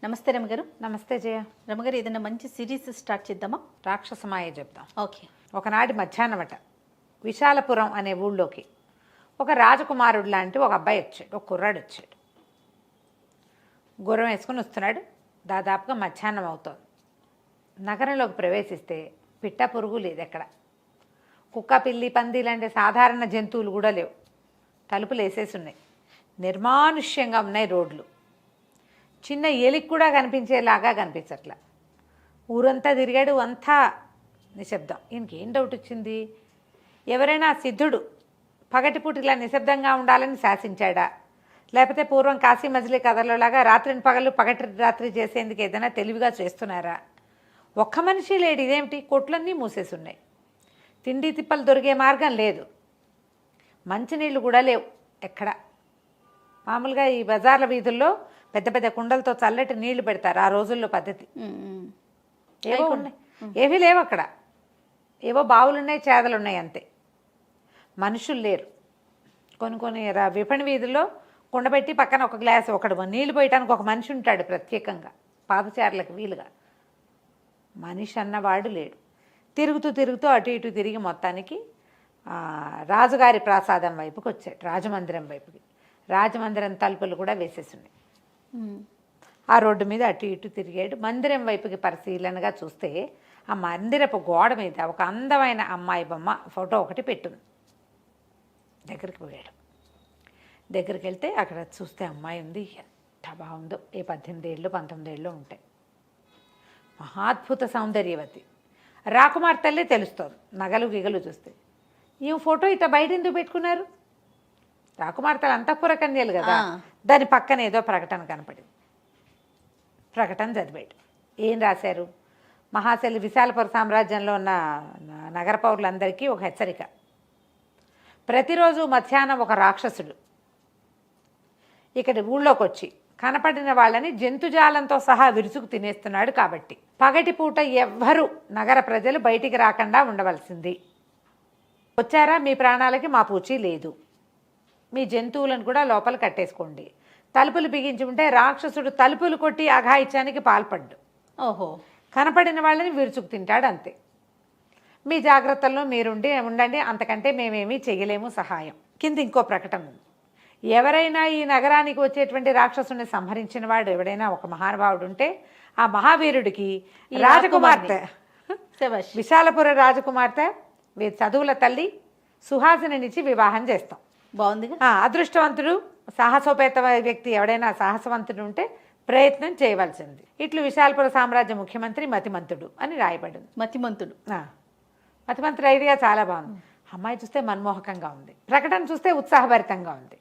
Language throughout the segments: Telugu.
నమస్తే రమగారు. నమస్తే జయ. రమగారు, ఏదైనా మంచి సిరీస్ స్టార్ట్ చేద్దామా? రాక్షసమాయ చెప్తాం. ఓకే. ఒకనాటి మధ్యాహ్నమట విశాలపురం అనే ఊళ్ళోకి ఒక రాజకుమారుడు లాంటి ఒక అబ్బాయి వచ్చాడు, ఒక కుర్రాడు వచ్చాడు. గుర్రం వేసుకుని వస్తున్నాడు. దాదాపుగా మధ్యాహ్నం అవుతోంది. నగరంలోకి ప్రవేశిస్తే పిట్ట పురుగు లేదు ఎక్కడ. కుక్క, పిల్లి, పంది లాంటి సాధారణ జంతువులు కూడా లేవు. తలుపులు వేసేసి ఉన్నాయి. నిర్మానుష్యంగా ఉన్నాయి రోడ్లు. చిన్న ఎలికి కూడా కనిపించేలాగా కనిపించట్లా. ఊరంతా తిరిగాడు, అంతా నిశ్శబ్దం. ఈయనకి ఏం డౌట్ వచ్చింది? ఎవరైనా సిద్ధుడు పగటిపూట ఇలా నిశ్శబ్దంగా ఉండాలని శాసించాడా, లేకపోతే పూర్వం కాశీ మజిలీ కథలోలాగా రాత్రిని పగలు పగటి రాత్రి చేసేందుకు ఏదైనా తెలివిగా చేస్తున్నారా? ఒక్క మనిషి లేడు. ఇదేమిటి? కొట్లన్నీ మూసేసి ఉన్నాయి. తిండి తిప్పలు దొరికే మార్గం లేదు. మంచినీళ్ళు కూడా లేవు ఎక్కడ. మామూలుగా ఈ బజార్ల వీధుల్లో పెద్ద పెద్ద కుండలతో చల్లటి నీళ్లు పెడతారు, ఆ రోజుల్లో పద్ధతి. ఏవో ఉన్నాయి, ఏవీ లేవు అక్కడ. ఏవో బావులు ఉన్నాయి, చేదలు ఉన్నాయి, అంతే. మనుషులు లేరు. కొన్ని విపణి వీధుల్లో కుండబెట్టి పక్కన ఒక గ్లాస్ ఒకడు నీళ్లు పోయటానికి ఒక మనిషి ఉంటాడు ప్రత్యేకంగా, పాదచారులకు వీలుగా. మనిషి అన్నవాడు లేడు. తిరుగుతూ అటు ఇటు తిరిగి మొత్తానికి రాజుగారి ప్రాసాదం వైపుకి వచ్చాడు, రాజమందిరం వైపుకి. రాజమందిరం తలుపులు కూడా వేసేస్తున్నాయి. ఆ రోడ్డు మీద అటు ఇటు తిరిగాడు. మందిరం వైపుకి పరిశీలనగా చూస్తే ఆ మందిరపు గోడ మీద ఒక అందమైన అమ్మాయి బొమ్మ ఫోటో ఒకటి పెట్టుంది. దగ్గరికి పోయాడు. దగ్గరికి వెళ్తే అక్కడ చూస్తే అమ్మాయి ఉంది. ఎంత బాగుందో! ఏ 18 ఏళ్ళు 19 ఏళ్ళు ఉంటాయి. మహాద్భుత సౌందర్యవతి. రాకుమార్తెల్లే తెలుస్తోంది నగలు గిగలు చూస్తే. ఈ ఫోటో ఇట్లా బయట ఎందుకు పెట్టుకున్నారు? రాకుమార్తెలు అంతఃపుర కన్యలు కదా. దాని పక్కన ఏదో ప్రకటన కనపడింది. ప్రకటన చదివాడు. ఏం రాశారు? మహాశైలి విశాలపుర సామ్రాజ్యంలో ఉన్న నగర పౌరులందరికీ ఒక హెచ్చరిక. ప్రతిరోజు మధ్యాహ్నం ఒక రాక్షసుడు ఇక్కడి ఊళ్ళోకి వచ్చి కనపడిన వాళ్ళని జంతుజాలంతో సహా విరుచుకు తినేస్తున్నాడు. కాబట్టి పగటిపూట ఎవ్వరూ నగర ప్రజలు బయటికి రాకుండా ఉండవలసింది. వచ్చారా మీ ప్రాణాలకి మా పూచి లేదు. మీ జంతువులను కూడా లోపల కట్టేసుకోండి. తలుపులు బిగించి ఉంటే రాక్షసుడు తలుపులు కొట్టి అఘాయిత్యానికి పాల్పడ్డు. ఓహో. కనపడిన వాళ్ళని విరుచుకు తింటాడు, అంతే. మీ జాగ్రత్తల్లో మీరుండి ఉండండి, అంతకంటే మేమేమీ చెయ్యలేము సహాయం. కింద ఇంకో ప్రకటన ఉంది. ఎవరైనా ఈ నగరానికి వచ్చేటువంటి రాక్షసుని సంహరించిన వాడు ఎవడైనా ఒక మహానుభావుడు ఉంటే ఆ మహావీరుడికి రాజకుమార్తె, విశాలపుర రాజకుమార్తె, చదువుల తల్లి సుహాసినినిచ్చి వివాహం చేస్తాం. బాగుందిగా. అదృష్టవంతుడు సాహసోపేత వ్యక్తి ఎవడైనా సాహసవంతుడు ఉంటే ప్రయత్నం చేయవలసింది. ఇట్లు విశాలపుర సామ్రాజ్య ముఖ్యమంత్రి మతిమంతుడు అని రాయబడింది. మతిమంతుడు. మతిమంతుడు ఐడియా చాలా బాగుంది. అమ్మాయి చూస్తే మన్మోహకంగా ఉంది. ప్రకటన చూస్తే ఉత్సాహభరితంగా ఉంది.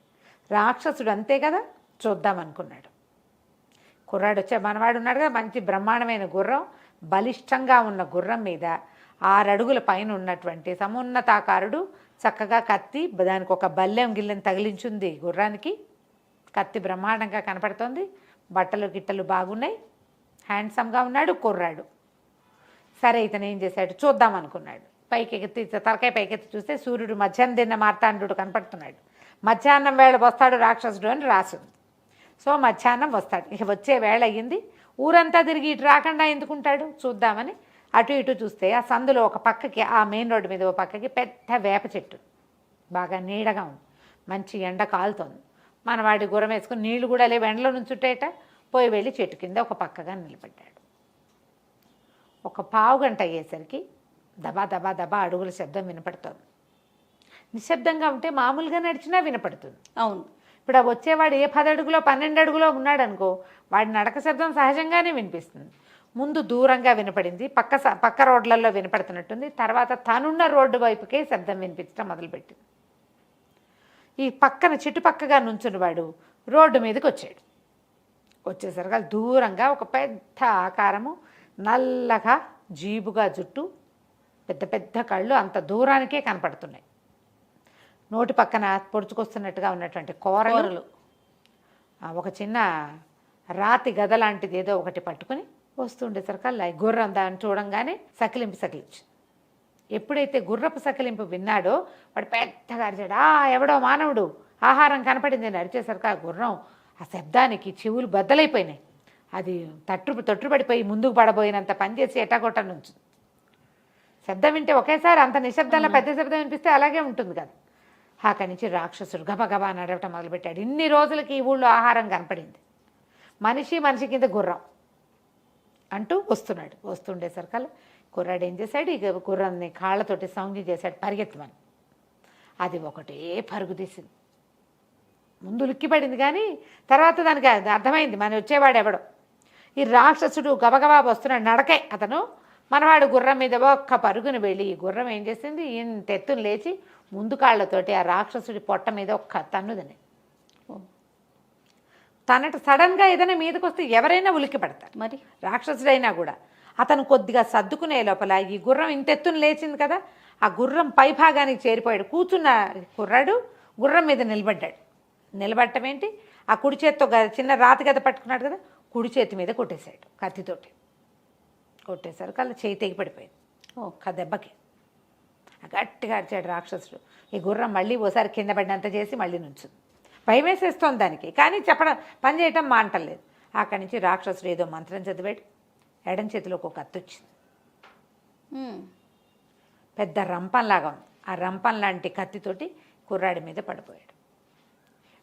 రాక్షసుడు అంతే కదా, చూద్దాం అనుకున్నాడు. కుర్రాడు వచ్చే మనవాడు ఉన్నాడు కదా, మంచి బ్రహ్మాండమైన గుర్రం, బలిష్టంగా ఉన్న గుర్రం మీద 6 అడుగుల పైన ఉన్నటువంటి సమున్నతాకారుడు, చక్కగా కత్తి, దానికి ఒక బల్లెం గిల్లెం తగిలించుంది గుర్రానికి. కత్తి బ్రహ్మాండంగా కనపడుతోంది. బట్టలు గిట్టలు బాగున్నాయి. హ్యాండ్సమ్గా ఉన్నాడు కుర్రాడు. సరే, ఇతను ఏం చేశాడు చూద్దాం అనుకున్నాడు. పైకెత్తి తలకాయ పైకెత్తి చూస్తే సూర్యుడు మధ్యాహ్నం తిన్న మార్తాండు కనపడుతున్నాడు. మధ్యాహ్నం వేళ వస్తాడు రాక్షసుడు అని రాసింది. సో మధ్యాహ్నం వస్తాడు. ఇక వచ్చే వేళ అయ్యింది. ఊరంతా తిరిగి ఇటు రాకుండా ఎందుకుంటాడు చూద్దామని అటు ఇటు చూస్తే ఆ సందులో ఒక పక్కకి, ఆ మెయిన్ రోడ్డు మీద ఒక పక్కకి పెద్ద వేప చెట్టు, బాగా నీడగా ఉంది. మంచి ఎండ కాలుతోంది. మనవాడి గుర్రం వేసుకుని నీళ్లు కూడా లేవు, ఎండలో నుంచుంటేట పోయి వెళ్ళి చెట్టు కింద ఒక పక్కగా నిలబడ్డాడు. ఒక పావు గంట అయ్యేసరికి దబా దబా దబా అడుగుల శబ్దం వినపడుతోంది. నిశ్శబ్దంగా ఉంటే మామూలుగా నడిచినా వినపడుతుంది. అవును. ఇప్పుడు ఆ వచ్చేవాడు ఏ 10 అడుగులో 12 అడుగులో ఉన్నాడు అనుకో, వాడి నడక శబ్దం సహజంగానే వినిపిస్తుంది. ముందు దూరంగా వినపడింది, పక్క రోడ్లలో వినపడుతున్నట్టుంది. తర్వాత తనున్న రోడ్డు వైపుకే శబ్దం వినిపించడం మొదలుపెట్టింది. ఈ పక్కన చుట్టుపక్కగా నుంచున్నవాడు రోడ్డు మీదకి వచ్చాడు. వచ్చేసరికి దూరంగా ఒక పెద్ద ఆకారము, నల్లగా జీబుగా జుట్టు, పెద్ద పెద్ద కళ్ళు అంత దూరానికే కనపడుతున్నాయి. నోటి పక్కన పొడుచుకొస్తున్నట్టుగా ఉన్నటువంటి కూరలు, ఒక చిన్న రాతి గద లాంటిది ఏదో ఒకటి పట్టుకుని వస్తుండేసరికల్లా గుర్రం దాన్ని చూడంగానే సకిలించి ఎప్పుడైతే గుర్రపు సకిలింపు విన్నాడో వాడు పెద్దగా అరిచాడు. ఎవడో మానవుడు, ఆహారం కనపడింది అని అరిచేసరికి ఆ గుర్రం ఆ శబ్దానికి చెవులు బద్దలైపోయినాయి. అది తొట్టుపడిపోయి ముందుకు పడబోయినంత పనిచేసి ఎటాకొట్ట నుంచి శబ్దం వింటే ఒకేసారి అంత నిశ్శబ్దంలో పెద్ద శబ్దం వినిపిస్తే అలాగే ఉంటుంది కదా. అక్కడి నుంచి రాక్షసుడు గబగబా నడవటం మొదలుపెట్టాడు. ఇన్ని రోజులకి ఈ ఊళ్ళో ఆహారం కనపడింది. మనిషి కింద గుర్రం అంటూ వస్తున్నాడు. వస్తుండేసరికల్లా కుర్రాడు ఏం చేశాడు, ఇక గుర్రాన్ని కాళ్ళతోటి సౌంజ్యం చేశాడు, పరిగెత్తమని. అది ఒకటే పరుగు తీసింది. ముందు లిక్కిపడింది కానీ తర్వాత దానికి అర్థమైంది మన వచ్చేవాడు ఎవడో. ఈ రాక్షసుడు గబగబా వస్తున్నాడు, నడకే అతను. మనవాడు గుర్రం మీద ఒక్క పరుగును వెళ్ళి ఈ గుర్రం ఏం చేసింది, ఇంత ఎత్తును లేచి ముందు కాళ్ళతోటి ఆ రాక్షసుడి పొట్ట మీద ఒక్క తన్నుదని. తనట సడన్గా ఏదైనా మీదకి వస్తే ఎవరైనా ఉలిక్కి పడతారు, మరి రాక్షసుడైనా కూడా. అతను కొద్దిగా సర్దుకునే లోపల ఈ గుర్రం ఇంత ఎత్తున లేచింది కదా, ఆ గుర్రం పై భాగానికి చేరిపోయాడు. కూర్చున్న కుర్రాడు గుర్రం మీద నిలబడ్డాడు. నిలబడటం ఏంటి, ఆ కుడి చేత్తో చిన్న రాతి గద పట్టుకున్నాడు కదా, కుడి చేతి మీద కొట్టేశాడు కత్తితోటి. కొట్టేసరికి అలా చేయి తెగి పడిపోయింది ఒక్క దెబ్బకి. గట్టిగా అరిచాడు రాక్షసుడు. ఈ గుర్రం మళ్ళీ ఓసారి కింద పడినంత చేసి మళ్ళీ నుంచుంది. భయం వేసేస్తోంది దానికి, కానీ పని చేయటం మాంటలేదు. అక్కడి నుంచి రాక్షసుడు ఏదో మంత్రం చదివాడు. ఎడం చేతిలోకి ఒక కత్తి వచ్చింది, పెద్ద రంపంలాగా ఉంది. ఆ రంపం లాంటి కత్తితోటి కుర్రాడి మీద పడిపోయాడు.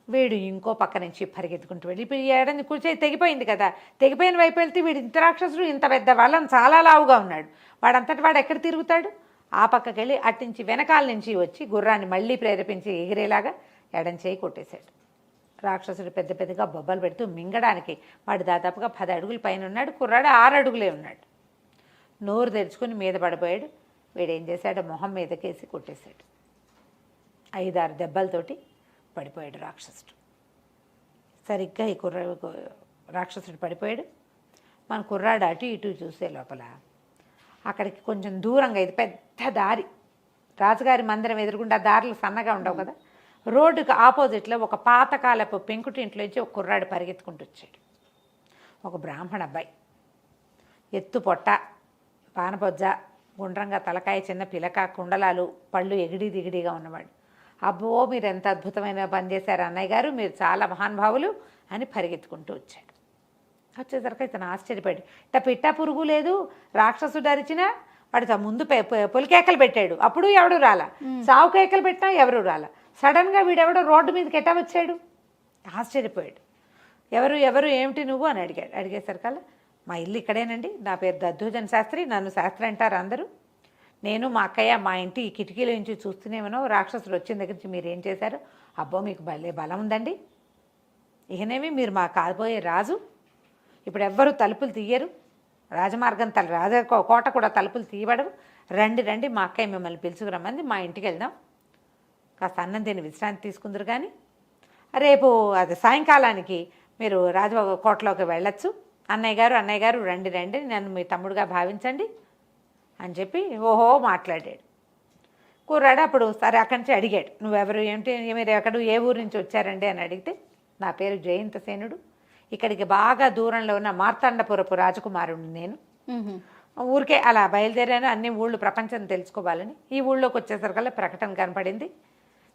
వీడు ఇంకో పక్క నుంచి పరిగెత్తుకుంటూ వెళ్ళి ఇప్పుడు ఈ ఎడం కూర్చొని తెగిపోయింది కదా, తెగిపోయిన వైపు వెళ్తే వీడు ఇంత రాక్షసుడు ఇంత పెద్ద వాళ్ళని చాలా లావుగా ఉన్నాడు. వాడంతటి వాడు ఎక్కడ తిరుగుతాడు? ఆ పక్కకి వెళ్ళి అట్టించి వెనకాల నుంచి వచ్చి గుర్రాన్ని మళ్ళీ ప్రేరేపించి ఎగిరేలాగా ఎడం చేయి కొట్టేశాడు. రాక్షసుడు పెద్ద పెద్దగా బొబ్బలు పెడుతూ మింగడానికి వాడు దాదాపుగా 10 అడుగుల పైన ఉన్నాడు. కుర్రాడు 6 అడుగులే ఉన్నాడు. నోరు తెరుచుకొని మీద పడిపోయాడు. వీడేం చేశాడు, మొహం మీదకేసి కొట్టేశాడు. 5-6 దెబ్బలతోటి పడిపోయాడు రాక్షసుడు. సరిగ్గా ఈ రాక్షసుడు పడిపోయాడు. మన కుర్రాడు అటు ఇటు చూసే లోపల అక్కడికి కొంచెం దూరంగా, ఇది పెద్ద దారి, రాజుగారి మందిరం ఎదురుగుండా దారులు సన్నగా ఉండవు కదా, రోడ్డుకు ఆపోజిట్లో ఒక పాతకాలపు పెంకుటింట్లోంచి ఒక కుర్రాడు పరిగెత్తుకుంటూ వచ్చాడు. ఒక బ్రాహ్మణ అబ్బాయి, ఎత్తు పొట్ట, పానపొజ్జ, గుండ్రంగా తలకాయ, చిన్న పిలక, కుండలాలు, పళ్ళు ఎగిడి దిగిడిగా ఉన్నవాడు. అబ్బో మీరు ఎంత అద్భుతమైన పని చేశారు అన్నయ్య గారు, మీరు చాలా మహానుభావులు అని పరిగెత్తుకుంటూ వచ్చాడు. వచ్చేసరికి ఇతను ఆశ్చర్యపడి, ఇట్ట పిట్ట పురుగు లేదు, రాక్షసుడు అరిచినా వాడితో ముందు పొలికేకలు పెట్టాడు, అప్పుడు ఎవడు రాలా, సావు కేకలు పెట్టినా ఎవరు రాలా, సడన్గా వీడెవడో రోడ్డు మీదకి ఎట్టా వచ్చాడు. ఆశ్చర్యపోయాడు. ఎవరు ఏమిటి నువ్వు అని అడిగాడు. అడిగేసరికల్లా మా ఇల్లు ఇక్కడేనండి, నా పేరు దద్దోజన శాస్త్రి, నన్ను శాస్త్రి అంటారు అందరూ. నేను మా అక్కయ్య మా ఇంటి ఈ కిటికీల నుంచి చూస్తూనేమో రాక్షసులు వచ్చిన దగ్గర నుంచి మీరు ఏం చేశారు, అబ్బో మీకు భలే బలం ఉందండి, ఇకనేమి మీరు మా కాబోయే రాజు, ఇప్పుడు ఎవ్వరూ తలుపులు తీయరు, రాజమార్గం కోట కూడా తలుపులు తీయబడవు, రండి మా అక్కయ్య మిమ్మల్ని పిలుచుకురమ్మంది, మా ఇంటికి వెళ్దాం, కాస్త అన్నం తిని విశ్రాంతి తీసుకుందరు, కానీ రేపు అది సాయంకాలానికి మీరు కోటలోకి వెళ్ళొచ్చు, అన్నయ్య గారు రండి నన్ను మీ తమ్ముడుగా భావించండి అని చెప్పి ఓహో మాట్లాడాడు. కుర్రాడు అప్పుడు సరే అక్కడి నుంచి అడిగాడు, నువ్వెవరు ఏమిటి, మీరు ఎక్కడ ఏ ఊరు నుంచి వచ్చారండి అని అడిగితే, నా పేరు జయంతసేనుడు, ఇక్కడికి బాగా దూరంలో ఉన్న మార్తాండపురపు రాజకుమారుడు నేను, ఊరికే అలా బయలుదేరాను, అన్ని ఊళ్ళు ప్రపంచం తెలుసుకోవాలని. ఈ ఊళ్ళోకి వచ్చేసరికల్లా ప్రకటన కనపడింది,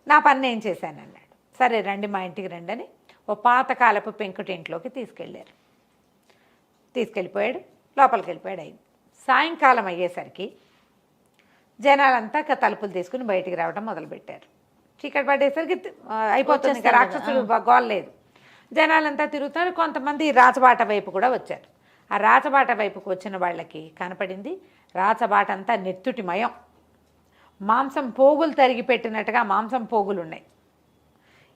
నా పని ఏం చేశాను అన్నాడు. సరే రండి మా ఇంటికి రండి అని ఓ పాతకాలపు పెంకుటింట్లోకి తీసుకెళ్ళిపోయాడు. లోపలికి వెళ్ళిపోయాడు. అయింది సాయంకాలం అయ్యేసరికి జనాలంతా తలుపులు తీసుకుని బయటికి రావడం మొదలుపెట్టారు. చీకటి పడేసరికి అయిపోతుంది, ఇంకా రాక్షసులు గోల్లేదు. జనాలంతా తిరుగుతున్నారు. కొంతమంది రాచబాట వైపు కూడా వచ్చారు. ఆ రాచబాట వైపుకు వచ్చిన వాళ్ళకి కనపడింది రాచబాట అంతా నెత్తుటిమయం, మాంసం పోగులు తరిగి పెట్టినట్టుగా మాంసం పోగులు ఉన్నాయి.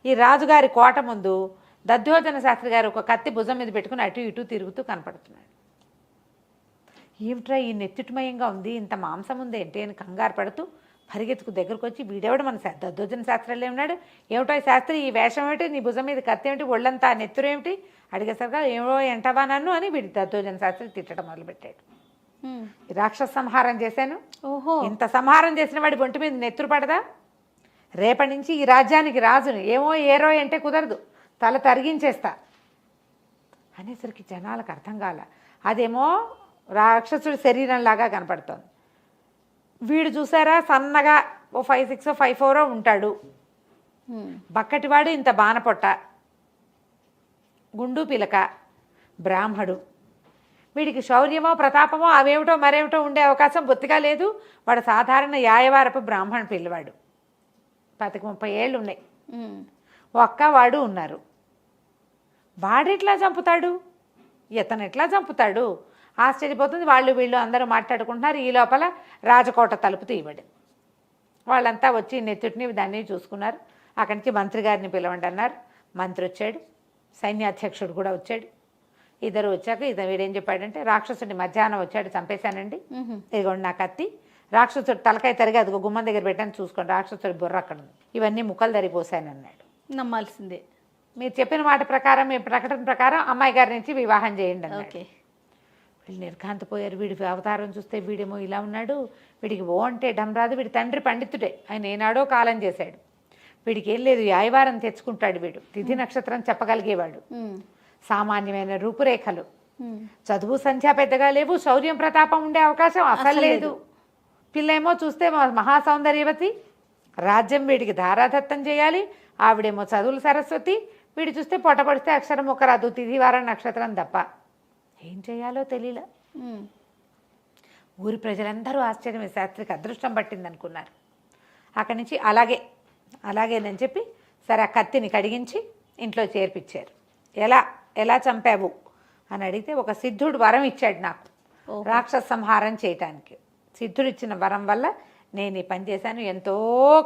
ఈ రాజుగారి కోట ముందు దద్దోజన శాస్త్రి గారు ఒక కత్తి భుజం మీద పెట్టుకుని అటు ఇటు తిరుగుతూ కనపడుతున్నాడు. ఏమిట్రా ఈ నెత్తుటిమయంగా ఉంది, ఇంత మాంసం ఉంది ఏంటి అని కంగారు పడుతూ పరిగెత్తుకు దగ్గరకు వచ్చి, వీడెవడు మన దద్దోజన శాస్త్రాలు ఏమన్నాడు, ఏమిటో శాస్త్రి ఈ వేషం ఏమిటి, నీ భుజం మీద కత్తి ఏమిటి, ఒళ్ళంతా నెత్తురేమిటి అడిగేసరిగా ఏమో ఎంటవా నన్ను అని వీడి దద్దోజన శాస్త్రి తిట్టడం మొదలుపెట్టాడు. రాక్షస సంహారం చేశాను, ఓహో ఇంత సంహారం చేసిన వాడి ఒంటి మీద నెత్తురు పడదా, రేపటి నుంచి ఈ రాజ్యానికి రాజుని, ఏమో ఏరో అంటే కుదరదు, తల తరిగించేస్తా అనేసరికి జనాలకు అర్థం కాల. అదేమో రాక్షసుడి శరీరంలాగా కనపడుతోంది. వీడు చూసారా సన్నగా ఓ 5'6" 5'4" ఉంటాడు, బక్కటివాడు, ఇంత బానపొట్ట, గుండు పిలక, బ్రాహ్మడు, వీడికి శౌర్యమో ప్రతాపమో అవేమిటో మరేమిటో ఉండే అవకాశం బొత్తిగా లేదు. వాడు సాధారణ యాయవారపు బ్రాహ్మణ పిల్లవాడు. 30 ఏళ్ళు ఉన్నాయి. ఒక్క వాడు ఉన్నారు. వాడెట్లా చంపుతాడు, ఇతను ఎట్లా చంపుతాడు? ఆశ్చర్యపోతుంది. వాళ్ళు వీళ్ళు అందరూ మాట్లాడుకుంటున్నారు. ఈ లోపల రాజకోట తలుపు తీయబడి వాళ్ళంతా వచ్చి నెత్తుటిని దాన్ని చూసుకున్నారు. అక్కడి నుంచి మంత్రి గారిని పిలవండి అన్నారు. మంత్రి వచ్చాడు, సైన్యాధ్యక్షుడు కూడా వచ్చాడు. ఇద్దరు వచ్చాక వీడేం చెప్పాడంటే, రాక్షసుడిని మధ్యాహ్నం వచ్చాడు, చంపేశానండి, ఇదిగోండి నా కత్తి, రాక్షసుడు తలకాయ తరిగి అదిగో గుమ్మం దగ్గర పెట్టాను చూసుకోండి, రాక్షసుడి బుర్ర అక్కడ ఉంది, ఇవన్నీ ముక్కలు తరిగిపోసాను అన్నాడు. నమ్మాల్సిందే. మీరు చెప్పిన మాట ప్రకారం, మీ ప్రకటన ప్రకారం అమ్మాయి గారి నుంచి వివాహం చేయండి అన్నాడు. ఓకే. వీళ్ళు నిర్ఘాంతపోయారు. వీడి అవతారం చూస్తే వీడేమో ఇలా ఉన్నాడు, వీడికి ఓ అంటే డమ్ రాదు. వీడి తండ్రి పండితుడే, ఆయన ఏనాడో కాలం చేశాడు. వీడికి ఏం లేదు, యాయవారం తెచ్చుకుంటాడు. వీడు తిథి నక్షత్రం చెప్పగలిగేవాడు, సామాన్యమైన రూపురేఖలు, చదువు సంఖ్య పెద్దగా లేవు, శౌర్యం ప్రతాపం ఉండే అవకాశం అసలు లేదు. పిల్లేమో చూస్తే మహాసౌందర్యవతి, రాజ్యం వీడికి ధారాదత్తం చేయాలి, ఆవిడేమో చదువులు సరస్వతి, వీడు చూస్తే పొట్టపడితే అక్షరం ఒక రాదు, తిథివారం నక్షత్రం తప్ప. ఏం చేయాలో తెలియలే. ఊరి ప్రజలందరూ ఆశ్చర్యం, శాస్త్రికి అదృష్టం పట్టింది అనుకున్నారు. అక్కడి నుంచి అలాగేనని చెప్పి సరే ఆ కత్తిని కడిగించి ఇంట్లో చేర్పించారు. ఎలా చంపావు అని అడిగితే, ఒక సిద్ధుడు వరం ఇచ్చాడు నాకు రాక్షస సంహారం చేయటానికి. సిద్ధుడు ఇచ్చిన వరం వల్ల నేను ఈ పని చేశాను, ఎంతో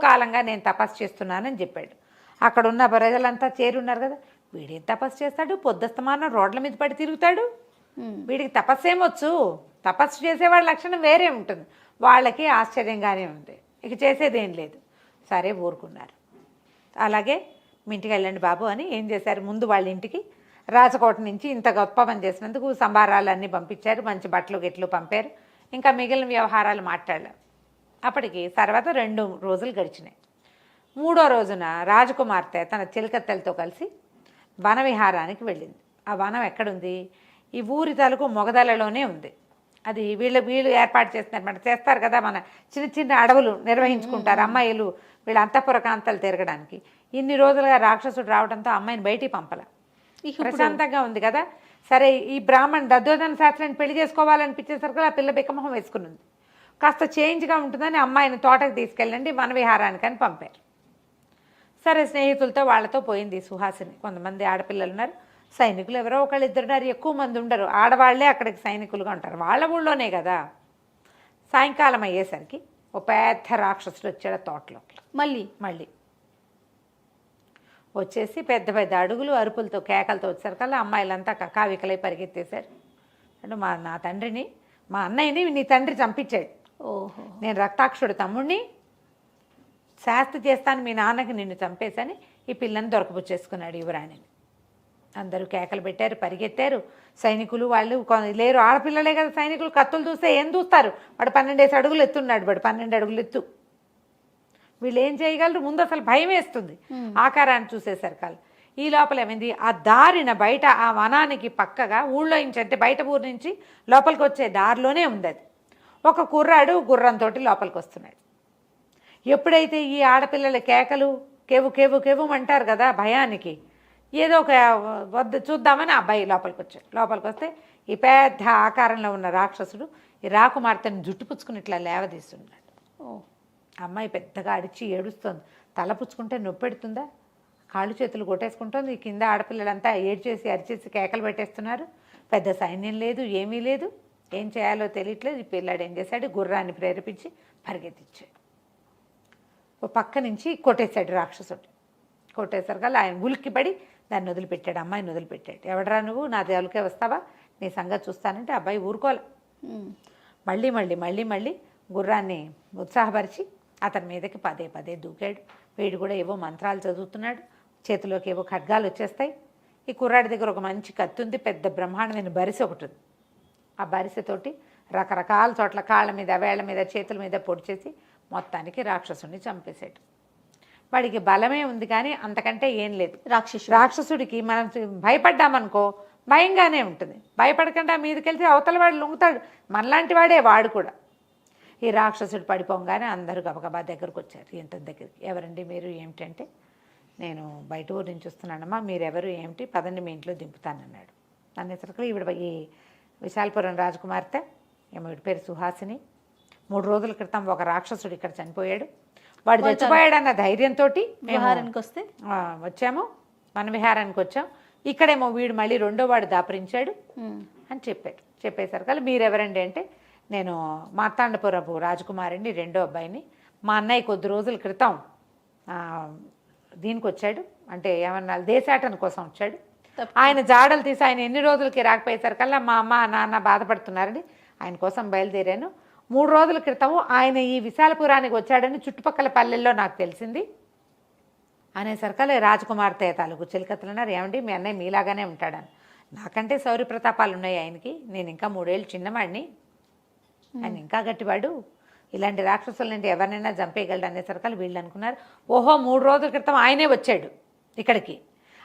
కాలంగా నేను తపస్సు చేస్తున్నానని చెప్పాడు. అక్కడ ఉన్న ప్రజలంతా చేరున్నారు కదా, వీడేం తపస్సు చేస్తాడు, పొద్దుస్తమానం రోడ్ల మీద పడి తిరుగుతాడు, వీడికి తపస్సేమొచ్చు, తపస్సు చేసేవాళ్ళ లక్షణం వేరే ఉంటుంది. వాళ్ళకి ఆశ్చర్యంగానే ఉంది, ఇక చేసేదేం లేదు. సరే ఊరుకున్నారు. అలాగే మీ ఇంటికి వెళ్ళండి బాబు అని ఏం చేశారు, ముందు వాళ్ళ ఇంటికి రాజకోట నుంచి ఇంత గొప్ప పని చేసినందుకు సంబారాలన్నీ పంపించారు, మంచి బట్టలు గిట్లు పంపారు. ఇంకా మిగిలిన వ్యవహారాలు మాట్లాడలేం. అప్పటికి తర్వాత 2 రోజులు గడిచినాయి. 3వ రోజున రాజకుమార్తె తన చిలకత్తెలతో కలిసి వనవిహారానికి వెళ్ళింది. ఆ వనం ఎక్కడుంది, ఈ ఊరి తలకు మొగదలలోనే ఉంది. అది వీళ్ళు ఏర్పాటు చేస్తున్నారు, చేస్తారు కదా, మన చిన్న చిన్న అడవులు నిర్వహించుకుంటారు అమ్మాయిలు, వీళ్ళ అంతఃపుర కాంతలు తిరగడానికి. ఇన్ని రోజులుగా రాక్షసుడు రావడంతో అమ్మాయిని బయటికి పంపల, ప్రశాంతంగా ఉంది కదా. సరే ఈ బ్రాహ్మణ్ దద్దోదన శాస్త్రాన్ని పెళ్లి చేసుకోవాలనిపించేసరికి ఆ పిల్ల బిక్కమొహం వేసుకుని ఉంది. కాస్త చేంజ్గా ఉంటుందని అమ్మాయిని తోటకు తీసుకెళ్ళండి వనవిహారానికి అని పంపారు. సరే స్నేహితులతో వాళ్ళతో పోయింది సుహాసిని. కొంతమంది ఆడపిల్లలు ఉన్నారు, సైనికులు ఎవరో ఒకళ్ళు ఇద్దరున్నారు, ఎక్కువ మంది ఉండరు, ఆడవాళ్లే అక్కడికి సైనికులుగా ఉంటారు, వాళ్ళ ఊళ్ళోనే కదా. సాయంకాలం అయ్యేసరికి ఓ పెద్ద రాక్షసుడు వచ్చాడు తోటలోకి. మళ్ళీ వచ్చేసి పెద్ద పెద్ద అడుగులు అరుపులతో కేకలతో వచ్చేసరికల్లా అమ్మాయిలంతా కకావికలై పరిగెత్తేశారు. అంటే నా తండ్రిని, మా అన్నయ్యని నీ తండ్రి చంపించాడు, ఓహో, నేను రక్తాక్షుడు తమ్ముడిని శాస్తి చేస్తాను, మీ నాన్నకి నిన్ను చంపేసని ఈ పిల్లని దొరకపుచ్చేసుకున్నాడు యువరాణిని. అందరూ కేకలు పెట్టారు, పరిగెత్తారు. సైనికులు వాళ్ళు లేరు, ఆడపిల్లలే కదా సైనికులు, కత్తులు చూస్తే ఏం చూస్తారు, వాడు 12 అడుగులు ఎత్తున్నాడు, వాడు 12 అడుగులు ఎత్తు, వీళ్ళు ఏం చేయగలరు, ముందు అసలు భయం వేస్తుంది ఆకారాన్ని చూసేసరికి. ఈ లోపల ఏమైంది, ఆ దారిన బయట ఆ వనానికి పక్కగా ఊళ్ళో నుంచి, అంటే బయట ఊరు నుంచి లోపలికి వచ్చే దారిలోనే ఉంది అది. ఒక కుర్రాడు గుర్రంతో లోపలికి వస్తున్నాడు. ఎప్పుడైతే ఈ ఆడపిల్లల కేకలు కేవు కేవు కేవు అంటారు కదా భయానికి, ఏదో ఒక వద్ద చూద్దామని ఆ అబ్బాయి లోపలికి వచ్చాడు. లోపలికి వస్తే ఈ పెద్ద ఆకారంలో ఉన్న రాక్షసుడు ఈ రాకుమార్తెను జుట్టు పుచ్చుకుని ఇట్లా లేవదీస్తున్నాడు. అమ్మాయి పెద్దగా అడిచి ఏడుస్తుంది, తల పుచ్చుకుంటే నొప్పి పెడుతుందా, కాళ్ళు చేతులు కొట్టేసుకుంటుంది. కింద ఆడపిల్లలంతా ఏడ్చేసి అరిచేసి కేకలు పెట్టేస్తున్నారు. పెద్ద సైన్యం లేదు, ఏమీ లేదు, ఏం చేయాలో తెలియట్లేదు. ఈ పిల్లాడు ఏం చేశాడు, గుర్రాన్ని ప్రేరేపించి పరిగెత్తించాడు. ఓ పక్క నుంచి కొట్టేశాడు రాక్షసుడు. కొట్టేసరికల్లా ఆయన ఉలిక్కిపడి దాన్ని వదిలిపెట్టాడు, అమ్మాయిని వదిలిపెట్టాడు. ఎవడరా నువ్వు, నా దేవులకే వస్తావా, నీ సంగతి చూస్తానంటే అబ్బాయి ఊరుకోలే. మళ్ళీ మళ్ళీ మళ్ళీ మళ్ళీ గుర్రాన్ని ఉత్సాహపరిచి అతని మీదకి పదే పదే దూకాడు. వీడు కూడా ఏవో మంత్రాలు చదువుతున్నాడు, చేతిలోకి ఏవో ఖడ్గాలు వచ్చేస్తాయి. ఈ కుర్రాడి దగ్గర ఒక మంచి కత్తి ఉంది, పెద్ద బ్రహ్మాండమైన బరిసె ఒకటి ఉంది. ఆ బరిసెతోటి రకరకాల చోట్ల కాళ్ళ మీద, వేళ్ల మీద, చేతుల మీద పొడి చేసి మొత్తానికి రాక్షసుడిని చంపేశాడు. వాడికి బలమే ఉంది కానీ అంతకంటే ఏం లేదు. రాక్షసుడికి మనం భయపడ్డామనుకో భయంగానే ఉంటుంది, భయపడకుండా మీదకి వెళ్తే అవతల వాడు లొంగుతాడు, మనలాంటి వాడే వాడు కూడా. ఈ రాక్షసుడు పడిపోగానే అందరూ గబగబా దగ్గరకు వచ్చారు, ఇంత దగ్గరికి. ఎవరండి మీరు, ఏమిటంటే నేను బయట ఊరు నుంచి వస్తున్నానమ్మా, మీరెవరు ఏమిటి, పదండి మీ ఇంట్లో దింపుతానన్నాడు. అనేసరికి ఈవిడ ఈ విశాలపురం రాజకుమార్తె, ఈమె పేరు సుహాసిని. 3 రోజుల క్రితం ఒక రాక్షసుడు ఇక్కడ చనిపోయాడు. వాడు చచ్చిపోయాడన్న ధైర్యంతో విహారానికి వస్తే వచ్చాము, మన విహారానికి వచ్చాం. ఇక్కడేమో వీడు మళ్ళీ రెండో వాడు దాపరించాడు అని చెప్పారు. చెప్పేసరికి మీరు ఎవరండి అంటే, నేను మార్తాండపురపు రాజకుమారిని, రెండో అబ్బాయిని. మా అన్నయ్య కొద్ది రోజుల క్రితం దీనికి వచ్చాడు, అంటే ఏమన్నా దేశాటన కోసం వచ్చాడు. ఆయన జాడలు తీసి ఆయన ఎన్ని రోజులకి రాకపోయేసరికల్లా మా అమ్మ నాన్న బాధపడుతున్నారని ఆయన కోసం బయలుదేరాను. 3 రోజుల క్రితం ఆయన ఈ విశాలపురానికి వచ్చాడని చుట్టుపక్కల పల్లెల్లో నాకు తెలిసింది అనేసరికల్లా రాజకుమార్తె తాలూకు చిలకత్తలున్నారు, ఏమండి మీ అన్నయ్య మీలాగానే ఉంటాడని. నాకంటే శౌర్య ప్రతాపాలు ఉన్నాయి ఆయనకి, నేను ఇంకా 3 ఏళ్ళు చిన్నవాడిని, ఆయన ఇంకా గట్టివాడు, ఇలాంటి రాక్షసుల నుండి ఎవరినైనా చంపేయగలడు అనేసరికల్లా వీళ్ళు అనుకున్నారు, ఓహో 3 రోజుల క్రితం ఆయనే వచ్చాడు ఇక్కడికి,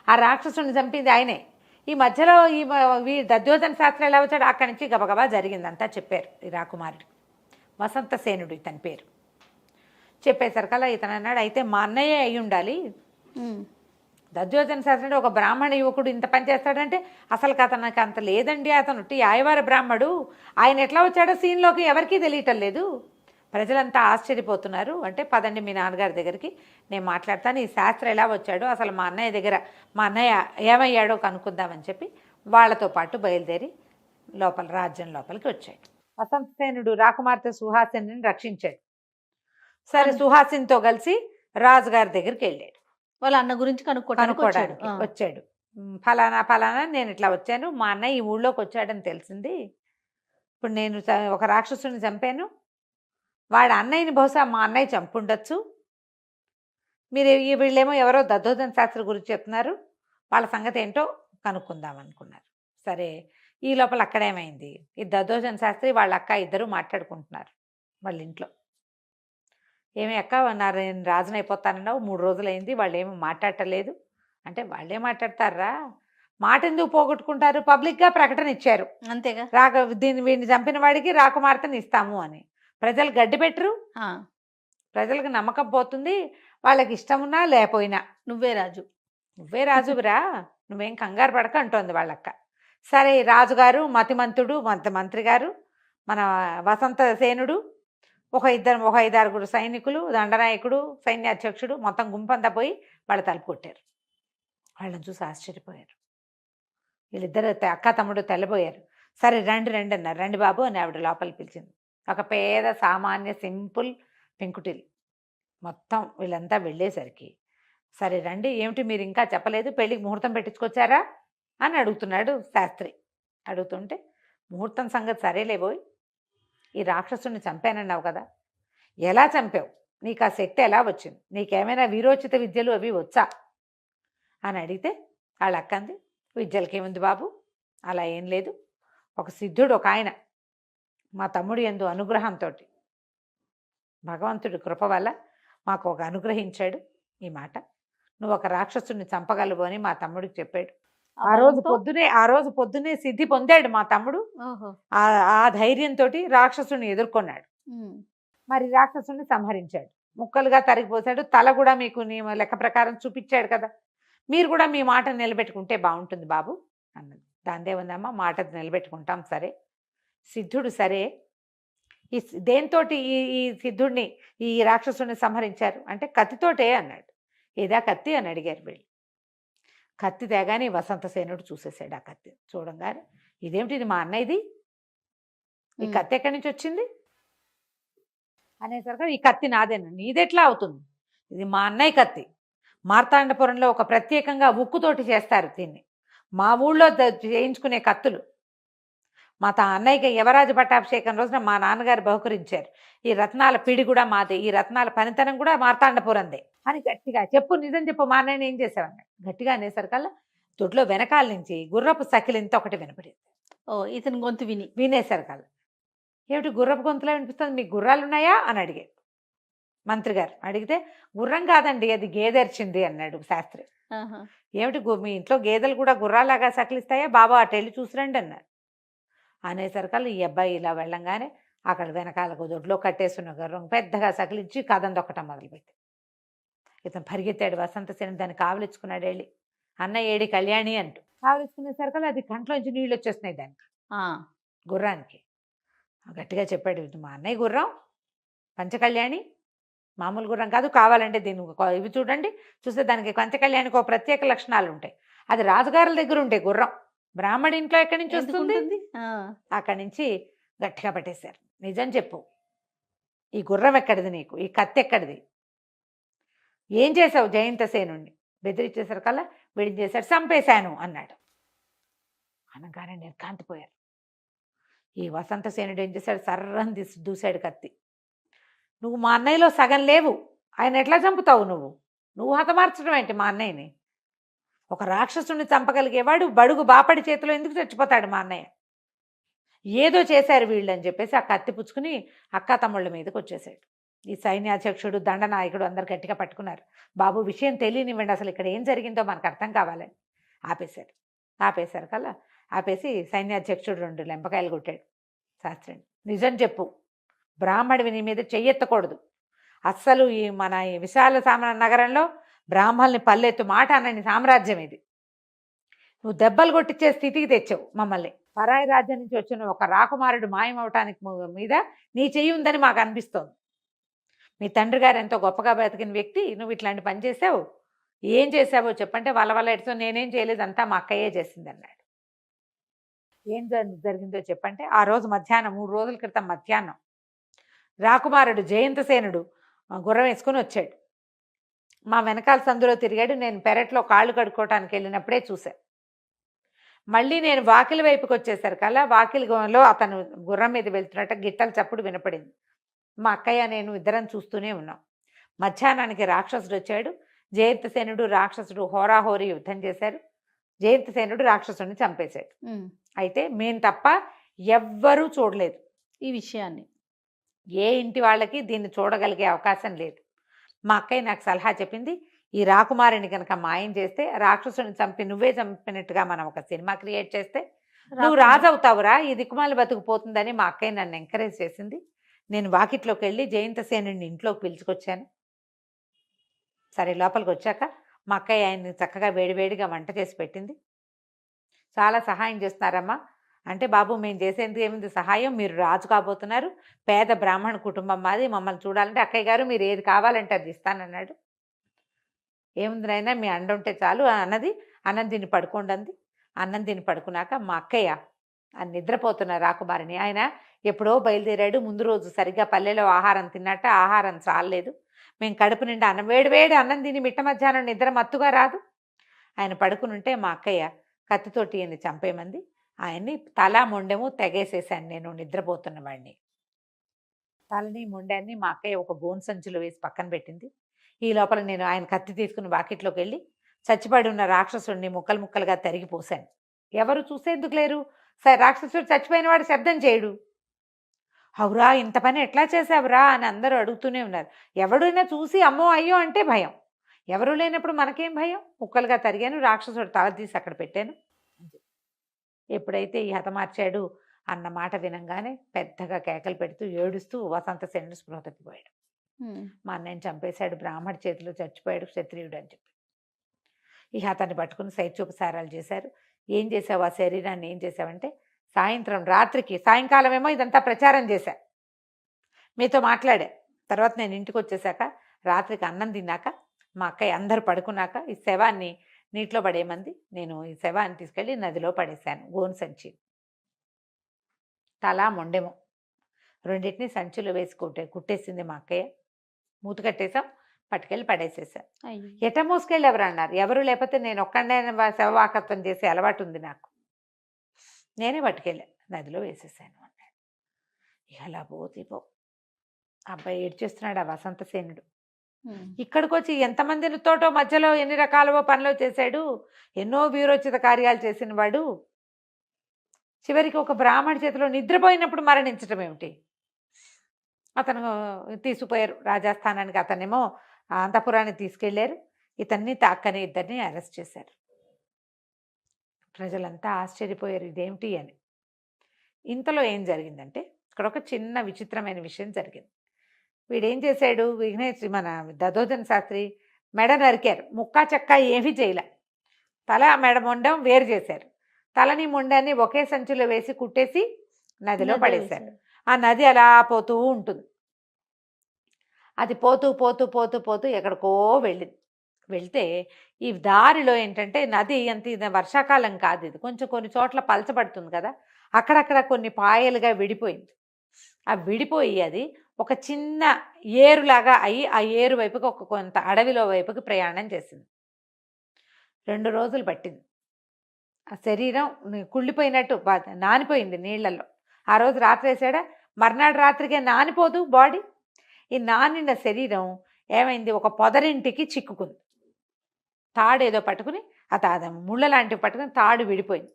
ఆ రాక్షసుని చంపింది ఆయనే. ఈ మధ్యలో ఈ దద్యోధన శాస్త్రం ఎలా వచ్చాడు, అక్కడి నుంచి గబగబా జరిగిందంతా చెప్పారు ఈ రాకుమారుడు. వసంతసేనుడు ఇతని పేరు. చెప్పేసరికల్లా ఇతను అన్నాడు, అయితే మా అన్నయ్య అయి ఉండాలి. దద్యోధన శాస్త్రం ఒక బ్రాహ్మణ యువకుడు ఇంత పని చేస్తాడంటే అసలు అతనికి అంత లేదండి, అతను యాయవార బ్రాహ్మడు, ఆయన ఎట్లా వచ్చాడో సీన్లోకి ఎవరికీ తెలియటం లేదు, ప్రజలంతా ఆశ్చర్యపోతున్నారు. అంటే పదండి మీ నాన్నగారి దగ్గరికి, నేను మాట్లాడతాను, ఈ శాస్త్రం ఎలా వచ్చాడో అసలు మా అన్నయ్య దగ్గర మా అన్నయ్య ఏమయ్యాడో కనుక్కుందామని చెప్పి వాళ్ళతో పాటు బయలుదేరి రాజ్యం లోపలికి వచ్చాడు. వసంతసేనుడు రాకుమార్తె సుహాసిని రక్షించాడు. సరే సుహాసినితో కలిసి రాజుగారి దగ్గరికి వెళ్ళాడు. వాళ్ళ అన్న గురించి కనుక్కోవడానికి వచ్చాడు. ఫలానా ఫలానా నేను ఇట్లా వచ్చాను, మా అన్నయ్య ఈ ఊళ్ళోకి వచ్చాడని తెలిసింది, ఇప్పుడు నేను ఒక రాక్షసుని చంపాను, వాడు అన్నయ్యని బహుశా మా అన్నయ్య చంపుండొచ్చు, మీరు వీళ్ళేమో ఎవరో దద్దోదన శాస్త్రి గురించి చెప్తున్నారు, వాళ్ళ సంగతి ఏంటో కనుక్కుందాం అనుకున్నారు. సరే ఈ లోపల అక్కడేమైంది, ఈ దద్దోజన శాస్త్రి వాళ్ళ అక్క ఇద్దరు మాట్లాడుకుంటున్నారు వాళ్ళ ఇంట్లో. ఏమి అక్క నేను రాజుని అయిపోతానన్నావు, 3 రోజులైంది, వాళ్ళు ఏమీ మాట్లాడటలేదు అంటే, వాళ్ళే మాట్లాడతారా, మాట ఎందుకు పోగొట్టుకుంటారు, పబ్లిక్గా ప్రకటన ఇచ్చారు అంతేగా, వీడిని చంపిన వాడికి రాకుమార్తెని ఇస్తాము అని. ప్రజలు గడ్డి పెట్టరు, ప్రజలకు నమ్మకం పోతుంది, వాళ్ళకి ఇష్టం ఉన్నా లేకపోయినా నువ్వే రాజురా, నువ్వేం కంగారు పడక అంటోంది వాళ్ళక్క. సరే రాజుగారు మతిమంతుడు, మంత్రి గారు, మన వసంతసేనుడు, ఒక 5-6 సైనికులు, దండనాయకుడు, సైన్యాధ్యక్షుడు, మొత్తం గుంపంతా పోయి వాళ్ళ తలుపు కొట్టారు. వాళ్ళని చూసి ఆశ్చర్యపోయారు. వీళ్ళిద్దరు అక్క తమ్ముడు తెల్లబోయారు. సరే రండి అన్నారు. రండి బాబు అని ఆవిడ లోపలికి పిలిచింది. ఒక పేద సామాన్య సింపుల్ పెంకుటిల్. మొత్తం వీళ్ళంతా వెళ్ళేసరికి, సరే రండి, ఏమిటి మీరు ఇంకా చెప్పలేదు, పెళ్ళికి ముహూర్తం పెట్టించుకొచ్చారా అని అడుగుతున్నాడు శాస్త్రి. అడుగుతుంటే, ముహూర్తం సంగతి సరేలేబోయ్, ఈ రాక్షసుని చంపానన్నావు కదా, ఎలా చంపావు, నీకు ఆ శక్తి ఎలా వచ్చింది, నీకేమైనా వీరోచిత విద్యలు అవి వచ్చా అని అడిగితే, వాళ్ళ అక్కంది, విద్యలకేముంది బాబు, అలా ఏం లేదు, ఒక సిద్ధుడు ఒక ఆయన మా తమ్ముడు యందు అనుగ్రహంతో, భగవంతుడి కృప వల్ల మాకు ఒక అనుగ్రహించాడు ఈ మాట, నువ్వు ఒక రాక్షసుని చంపగలవు అని మా తమ్ముడికి చెప్పాడు. ఆ రోజు పొద్దునే సిద్ధి పొందాడు మా తమ్ముడు. ఆ ధైర్యంతో రాక్షసుని ఎదుర్కొన్నాడు. మరి రాక్షసుని సంహరించాడు, ముక్కలుగా తరిగిపోసాడు, తల కూడా మీకు నీ లెక్క ప్రకారం చూపించాడు కదా, మీరు కూడా మీ మాట నిలబెట్టుకుంటే బాగుంటుంది బాబు అన్నది. దాందే ఉందమ్మా, మాట నిలబెట్టుకుంటాం. సరే సిద్ధుడు, సరే ఈ దేంతో ఈ సిద్ధుడిని ఈ రాక్షసుని సంహరించారు అంటే, కత్తితోటే అన్నాడు. ఏదా కత్తి అని అడిగారు వీళ్ళు. కత్తి తేగానే వసంతసేనుడు చూసేసాడు. ఆ కత్తి చూడంగానే, ఇదేమిటి, ఇది మా అన్నయ్యది, ఈ కత్తి ఎక్కడి నుంచి వచ్చింది అనేసరికి, ఈ కత్తి నాదేనండి. నీదెట్లా అవుతుంది, ఇది మా అన్నయ్య కత్తి, మార్తాండపురంలో ఒక ప్రత్యేకంగా ఉక్కుతోటి చేస్తారు దీన్ని, మా ఊళ్ళో చేయించుకునే కత్తులు, మా అన్నయ్యకి యువరాజు పట్టాభిషేకం రోజున మా నాన్నగారు బహుకరించారు, ఈ రత్నాల పిడి కూడా మాదే, ఈ రత్నాల పనితనం కూడా మార్తాండపురందే అని గట్టిగా చెప్పు, నిజం చెప్పు, మా అన్నయ్యని ఏం చేసావన్నాడు. గట్టిగా అనేసరికల్లా దొడ్లో వెనకాల నుంచి గుర్రపు సకిలింత ఒకటి వినపడింది. ఇతని గొంతు వినేసరికల్లా, ఏమిటి గుర్రపు గొంతులో వినిపిస్తుంది, మీకు గుర్రాలు ఉన్నాయా అని అడిగారు మంత్రి గారు. అడిగితే, గుర్రం కాదండి, అది గేదెర్చింది అన్నాడు శాస్త్రి. ఏమిటి, మీ ఇంట్లో గేదెలు కూడా గుర్రాలాగా సకిలిస్తాయా బాబా, అటు వెళ్ళి చూసిరండి అన్నారు. అనేసరికల్లా ఈ అబ్బాయి ఇలా వెళ్ళంగానే అక్కడ వెనకాలకు దొడ్లో కట్టేస్తున్న గుర్రం పెద్దగా సకిలించి కథం దొక్కటం మొదలుపెట్టి, ఇతను పరిగెత్తాడు. వసంతసేనుడు దాన్ని కావలించుకున్నాడు. వెళ్ళి, అన్న ఏడి కళ్యాణి అంటూ కావలించుకునేసరికల్లా అది కంట్లోంచి నీళ్ళు వచ్చేస్తున్నాయి దానికి. గుర్రానికి. గట్టిగా చెప్పాడు, "ఇది మా అన్నయ్య గుర్రం, పంచకళ్యాణి, మామూలు గుర్రం కాదు. కావాలంటే దీన్ని ఇవి చూడండి, చూస్తే దానికి పంచకళ్యాణికి ఒక ప్రత్యేక లక్షణాలు ఉంటాయి. అది రాజుగారుల దగ్గర ఉండే గుర్రం, బ్రాహ్మడి ఇంట్లో ఎక్కడి నుంచి ఎందుకు వస్తుంది?" ఉంటుంది? అక్కడి నుంచి గట్టిగా పట్టేశారు. "నిజం చెప్పు, ఈ గుర్రం ఎక్కడిది, నీకు ఈ కత్తి ఎక్కడిది, ఏం చేసావు జయంతసేనుణ్ణి?" బెదిరించేసరి కల్లా వీడిని చేశాడు, "చంపేశాను" అన్నాడు. అనగానే నిర్ఘాంతిపోయారు. ఈ వసంతసేనుడు ఏం చేశాడు, సర్రని దూశాడు కత్తి. "నువ్వు మా అన్నయ్యలో సగం లేవు, ఆయన ఎట్లా చంపుతావు? నువ్వు హతమార్చడం ఏంటి మా అన్నయ్యని? ఒక రాక్షసుని చంపగలిగేవాడు బడుగు బాపడి చేతిలో ఎందుకు చచ్చిపోతాడు మా అన్నయ్య? ఏదో చేశారు వీళ్ళు" అని చెప్పేసి ఆ కత్తి పుచ్చుకుని అక్కా తమ్ముళ్ళ మీదకి వచ్చేసాడు. ఈ సైన్యాధ్యక్షుడు, దండనాయకుడు అందరు గట్టిగా పట్టుకున్నారు. "బాబు, విషయం తెలియనివ్వండి, అసలు ఇక్కడ ఏం జరిగిందో మనకు అర్థం కావాలని." ఆపేశారు కల్లా ఆపేసి సైన్యాధ్యక్షుడు 2 లెంపకాయలు కొట్టాడు. శాస్త్రిని, "నిజం చెప్పు, బ్రాహ్మడివి నీ మీద చెయ్యెత్తకూడదు. అస్సలు ఈ విశాల నగరంలో బ్రాహ్మల్ని పల్లెత్తు మాట అన్నని సామ్రాజ్యం ఇది. నువ్వు దెబ్బలు కొట్టించే స్థితికి తెచ్చావు మమ్మల్ని. పరాయి రాజ్యం నుంచి వచ్చిన ఒక రాకుమారుడు మాయమవటానికి మీద నీ చెయ్యి ఉందని మాకు అనిపిస్తోంది. మీ తండ్రి గారు ఎంతో గొప్పగా బ్రతికిన వ్యక్తి, నువ్వు ఇట్లాంటి పని చేసావు. ఏం చేసావో చెప్పంటే వల్ల ఎడుతూ నేనేం చేయలేదు, అంతా మా అక్కయ్యే చేసింది" అన్నాడు. ఏం జరిగిందో చెప్పంటే, ఆ రోజు మధ్యాహ్నం 3 రోజుల క్రితం మధ్యాహ్నం రాకుమారుడు జయంతసేనుడు గుర్రం వేసుకుని వచ్చాడు. మా వెనకాల సందులో తిరిగాడు. నేను పెరట్లో కాళ్ళు కడుక్కోవటానికి వెళ్ళినప్పుడే చూశాను. మళ్ళీ నేను వాకిలి వైపుకి వచ్చేసరికల్లా వాకిలిలో అతను గుర్రం మీద వెళ్తున్నట్టు గిట్టల చప్పుడు వినపడింది. మా అక్కయ్య నేను ఇద్దరం చూస్తూనే ఉన్నాం. మధ్యాహ్నానికి రాక్షసుడు వచ్చాడు. జయంతసేనుడు రాక్షసుడు హోరాహోరీ యుద్ధం చేశారు. జయంతసేనుడు రాక్షసుడిని చంపేశాడు. అయితే మేము తప్ప ఎవ్వరూ చూడలేదు ఈ విషయాన్ని. ఏ ఇంటి వాళ్ళకి దీన్ని చూడగలిగే అవకాశం లేదు. మా అక్కయ్య నాకు సలహా చెప్పింది, "ఈ రాకుమారిని కనుక మాయం చేస్తే, రాక్షసుని చంపి నువ్వే చంపినట్టుగా మనం ఒక సినిమా క్రియేట్ చేస్తే నువ్వు రాజు అవుతావురా, ఈ దిక్కుమాల బతుకుపోతుందని" మా అక్కయ్య నన్ను ఎంకరేజ్ చేసింది. నేను వాకిట్లోకి వెళ్ళి జయంతసేనుడిని ఇంట్లోకి పిలుచుకొచ్చాను. సరే, లోపలికి వచ్చాక మా అక్కయ్య ఆయన్ని చక్కగా వేడివేడిగా వంట చేసి పెట్టింది. "చాలా సహాయం చేస్తున్నారమ్మా" అంటే, "బాబు, మేము చేసేందుకు ఏముంది సహాయం, మీరు రాజు కాబోతున్నారు, పేద బ్రాహ్మణ కుటుంబం మాది, మమ్మల్ని చూడాలంటే అక్కయ్య గారు మీరు ఏది కావాలంటే అది ఇస్తానన్నాడు. ఏముంది నాయనా, మీ అండ ఉంటే చాలు" అన్నది. "అన్నం తిని పడుకోండి" అంది. అన్నం తిని పడుకున్నాక మా అక్కయ్య నిద్రపోతున్న రాకుమారిని, ఆయన ఎప్పుడో బయలుదేరాడు, ముందు రోజు సరిగ్గా పల్లెలో ఆహారం తిన్నట్ట ఆహారం చాలలేదు. మేము కడుపు నిండా అన్నం, వేడి అన్నం తిని మిట్ట మధ్యాహ్నం నిద్ర మత్తుగా రాదు. ఆయన పడుకునుంటే మా అక్కయ్య కత్తితోటి ఈయన్ని చంపేమంది. ఆయన్ని తల మొండెము తెగేసేసాను నేను నిద్రపోతున్న వాడిని. తలని మొండాన్ని మా అక్కయ్య ఒక గోను సంచులో వేసి పక్కన పెట్టింది. ఈ లోపల నేను ఆయన కత్తి తీసుకుని వాకిట్లోకి వెళ్ళి చచ్చిపడి ఉన్న రాక్షసుడిని ముక్కలు ముక్కలుగా తరిగిపోసాను. ఎవరు చూసేందుకు లేరు. రాక్షసుడు చచ్చిపోయిన వాడు శబ్దం చేయడు. "అవురా, ఇంత పని ఎట్లా చేసావురా" అని అందరూ అడుగుతూనే ఉన్నారు. ఎవడైనా చూసి అమ్మో అయ్యో అంటే భయం. ఎవరు లేనప్పుడు మనకేం భయం. ముక్కలుగా తరిగాను, రాక్షసుడు తల తీసి అక్కడ పెట్టాను. ఎప్పుడైతే ఈ హతమార్చాడు అన్న మాట వినంగానే పెద్దగా కేకలు పెడుతూ ఏడుస్తూ వసంతసేనుడు స్పృహ తప్పిపోయాడు. "మా అన్నయ్యని చంపేశాడు, బ్రాహ్మడి చేతిలో చచ్చిపోయాడు, క్షత్రియుడు" అని చెప్పి ఇక అతన్ని పట్టుకుని శైత్యోపసారాలు చేశారు. "ఏం చేసావు, ఆ శరీరాన్ని ఏం చేసావంటే, సాయంకాలం ఏమో ఇదంతా ప్రచారం చేశా, మీతో మాట్లాడా. తర్వాత నేను ఇంటికి వచ్చేసాక రాత్రికి అన్నం తిన్నాక మా అక్కయ్య అందరు పడుకున్నాక ఈ శవాన్ని నీటిలో పడేయమంది. నేను ఈ శవాన్ని తీసుకెళ్ళి నదిలో పడేశాను. గోను సంచి, తల మొండెము రెండింటిని సంచిలో వేసి కుట్టేసింది మా అక్కయ్య. మూత కట్టేసాం, పట్టుకెళ్ళి పడేసేసాం. ఎట మోసుకెళ్ళి ఎవరు అన్నారు. ఎవరు లేకపోతే నేను ఒక్కడే శవవాకత్వం చేసే అలవాటు ఉంది నాకు. నేనే పట్టుకెళ్ళా, నదిలో వేసేసాను" అన్నాడు. ఇక అలా పో అబ్బాయి ఏడ్చేస్తున్నాడు ఆ వసంతసేనుడు. ఇక్కడికి వచ్చి ఎంతమందితోటో మధ్యలో ఎన్ని రకాలవో పనులు చేశాడు, ఎన్నో వీరోచిత కార్యాలు చేసిన వాడు చివరికి ఒక బ్రాహ్మడి చేతిలో నిద్రపోయినప్పుడు మరణించడం ఏమిటి? అతను తీసుకుపోయారు రాజస్థానానికి. అతనేమో అంతఃపురానికి తీసుకెళ్లారు. ఇతన్ని అక్కని ఇద్దరిని అరెస్ట్ చేశారు. ప్రజలంతా ఆశ్చర్యపోయారు, ఇదేమిటి అని. ఇంతలో ఏం జరిగిందంటే, ఇక్కడ ఒక చిన్న విచిత్రమైన విషయం జరిగింది. వీడేం చేశాడు, మన దధోజన శాస్త్రి మెడ నరికారు. ముక్కా చెక్క ఏమీ చేయలే. తల మెడ మొండం వేరు చేశారు. తలని మొండాన్ని ఒకే సంచిలో వేసి కుట్టేసి నదిలో నదిలో పడేశారు. వేశారు. ఆ నది అలా పోతూ ఉంటుంది. అది పోతూ పోతూ పోతూ పోతూ ఎక్కడికో వెళ్ళింది. వెళ్తే ఈ దారిలో ఏంటంటే నది అంత ఇది వర్షాకాలం కాదు, ఇది కొంచెం కొన్ని చోట్ల పలచబడుతుంది కదా, అక్కడక్కడ కొన్ని పాయలుగా విడిపోయింది. ఆ విడిపోయి అది ఒక చిన్న ఏరులాగా అయ్యి ఆ ఏరు వైపుకి ఒక కొంత అడవిలో వైపుకి ప్రయాణం చేసింది. 2 రోజులు పట్టింది. ఆ శరీరం కుళ్ళిపోయినట్టు నానిపోయింది నీళ్లలో. ఆ రోజు రాత్రి వేసాడా, మర్నాడు రాత్రికే నానిపోదు బాడీ. ఈ నానిన శరీరం ఏమైంది, ఒక పొదరింటికి చిక్కుకుంది. తాడు ఏదో పట్టుకుని ముళ్ళ లాంటివి పట్టుకుని తాడు విడిపోయింది.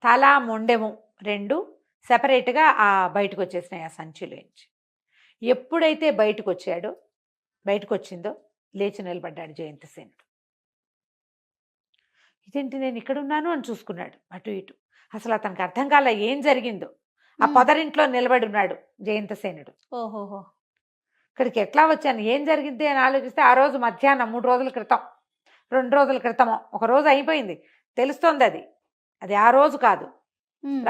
తల మొండెము 2 సెపరేట్గా బయటకు వచ్చేసినాయి ఆ సంచిలోంచి. ఎప్పుడైతే బయటకు వచ్చిందో లేచి నిలబడ్డాడు జయంతిసేనుడు. ఇదేంటి నేను ఇక్కడున్నాను అని చూసుకున్నాడు అటు ఇటు. అసలు అతనికి అర్థం కాల ఏం జరిగిందో. ఆ పొదరింట్లో నిలబడి ఉన్నాడు జయంతిసేనుడు. ఓహోహో. ఇక్కడికి ఎట్లా వచ్చాను, ఏం జరిగింది అని ఆలోచిస్తే ఆ రోజు మధ్యాహ్నం 3 రోజుల క్రితం, 2 రోజుల క్రితమో, ఒక రోజు అయిపోయింది తెలుస్తోంది. అది ఆ రోజు కాదు.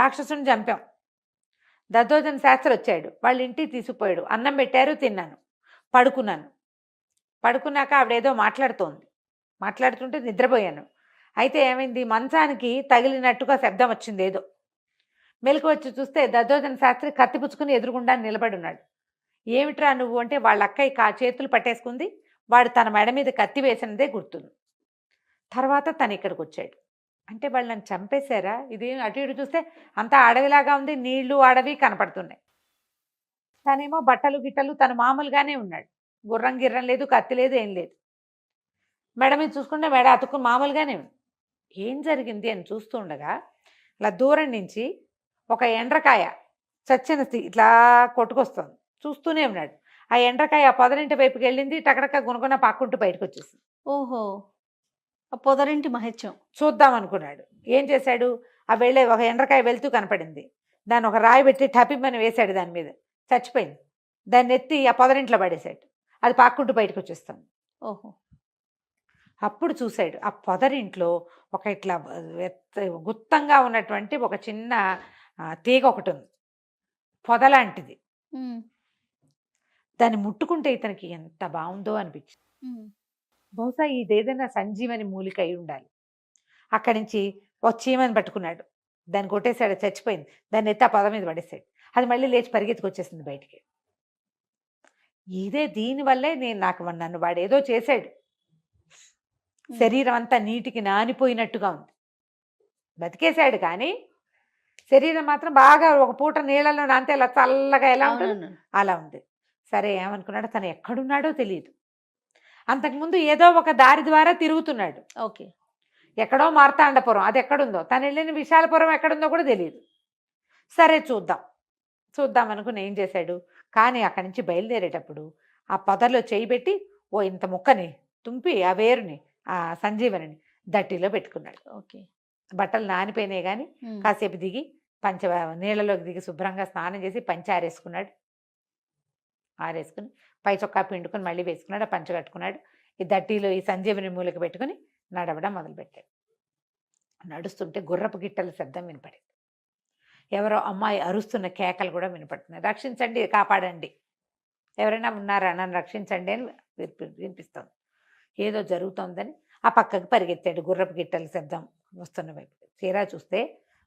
రాక్షసుని చంపాం. దద్దోజన శాస్త్రి వచ్చాడు, వాళ్ళ ఇంటికి తీసుకుపోయాడు, అన్నం పెట్టారు, తిన్నాను, పడుకున్నాక ఆవిడేదో మాట్లాడుతుంటే నిద్రపోయాను. అయితే ఏమైంది, మంచానికి తగిలినట్టుగా శబ్దం వచ్చింది ఏదో. మెలకు వచ్చి చూస్తే దద్దోజన శాస్త్రి కత్తి పుచ్చుకుని ఎదురుగుండా నిలబడి ఉన్నాడు. ఏమిట్రా నువ్వు అంటే, వాళ్ళ అక్కయ్య చేతులు పట్టేసుకుంది, వాడు తన మెడ మీద కత్తి వేసినదే గుర్తుంది. తర్వాత తను ఇక్కడికి వచ్చాడు. అంటే వాళ్ళు నన్ను చంపేశారా? ఇది అటు ఇటు చూస్తే అంతా అడవిలాగా ఉంది, నీళ్లు అడవి కనపడుతున్నాయి. తనేమో బట్టలు గిట్టలు తను మామూలుగానే ఉన్నాడు, గుర్రం గిర్రం లేదు, కత్తి లేదు, ఏం లేదు. మెడ మీద చూసుకుంటే మెడ అతుక్కుని మామూలుగానే ఉంది. ఏం జరిగింది అని చూస్తూ ఉండగా ఇలా దూరం నుంచి ఒక ఎండ్రకాయ చచ్చిన ఇట్లా కొట్టుకొస్తుంది. చూస్తూనే ఉన్నాడు. ఆ ఎండ్రకాయ ఆ పొదరింటి వైపుకి వెళ్ళింది, టకటక గుణగుణ పాక్కుంటూ బయటకు వచ్చేసింది. ఓహో, ఆ పొదరింటి మహత్యం చూద్దాం అనుకున్నాడు. ఏం చేశాడు, ఆ వెళ్ళే ఒక ఎండ్రకాయ వెళ్తూ కనపడింది, దాన్ని ఒక రాయి పెట్టి టపిమ్మని వేశాడు, దాని మీద చచ్చిపోయింది. దాన్ని ఎత్తి ఆ పొదరింట్లో పడేశాడు, అది పాక్కుంటూ బయటకు వచ్చేస్తుంది. ఓహో. అప్పుడు చూశాడు ఆ పొదరింట్లో ఒక ఇట్లా గుత్తంగా ఉన్నటువంటి ఒక చిన్న తీగ ఒకటి ఉంది, పొదలాంటిది. దాన్ని ముట్టుకుంటే ఇతనికి ఎంత బాగుందో అనిపించింది. బహుశా ఇదేదైనా సంజీవని మూలిక అయి ఉండాలి. అక్కడి నుంచి ఒక చీమని పట్టుకున్నాడు, దాన్ని కొట్టేశాడు, చచ్చిపోయింది. దాన్ని ఎత్తి ఆ పొద మీద పడేశాడు, అది మళ్ళీ లేచి పరిగెత్తుకొచ్చేసింది బయటికి. దీనివల్లే నన్ను వాడు ఏదో చేశాడు. శరీరం అంతా నీటికి నానిపోయినట్టుగా ఉంది, బతికేశాడు కానీ శరీరం మాత్రం బాగా ఒక పూట నీళ్ళలో నానితే అలా చల్లగా ఎలా ఉంటుంది అలా ఉంది. సరే ఏమనుకున్నాడు, తను ఎక్కడున్నాడో తెలియదు. అంతకుముందు ఏదో ఒక దారి ద్వారా తిరుగుతున్నాడు. ఓకే. ఎక్కడో మార్తాండపురం, అది ఎక్కడుందో, తను వెళ్ళిన విశాలపురం ఎక్కడుందో కూడా తెలియదు. సరే చూద్దాం అనుకుని ఏం చేశాడు, కానీ అక్కడి నుంచి బయలుదేరేటప్పుడు ఆ పొదలో చేయి పెట్టి ఓ ఇంత ముక్కని తుంపి ఆ వేరుని ఆ సంజీవనిని దట్టిలో పెట్టుకున్నాడు. ఓకే. బట్టలు నానిపోయినాయి కానీ కాసేపు దిగి నీళ్ళలోకి దిగి శుభ్రంగా స్నానం చేసి పంచె ఆరేసుకుని పై చొక్కా పిండుకొని మళ్ళీ వేసుకున్నాడు, పంచె కట్టుకున్నాడు. ఈ దట్టిలో ఈ సంజీవని మూలకి పెట్టుకుని నడవడం మొదలుపెట్టాడు. నడుస్తుంటే గుర్రపు గిట్టల శబ్దం వినపడింది, ఎవరో అమ్మాయి అరుస్తున్న కేకలు కూడా వినపడుతున్నాయి. రక్షించండి, కాపాడండి, ఎవరైనా ఉన్నారా, నన్ను రక్షించండి అని వినిపిస్తుంది. ఏదో జరుగుతోందని ఆ పక్కకు పరిగెత్తాడు, గుర్రపు గిట్టల శబ్దం వస్తున్న వైపు. తీరా చూస్తే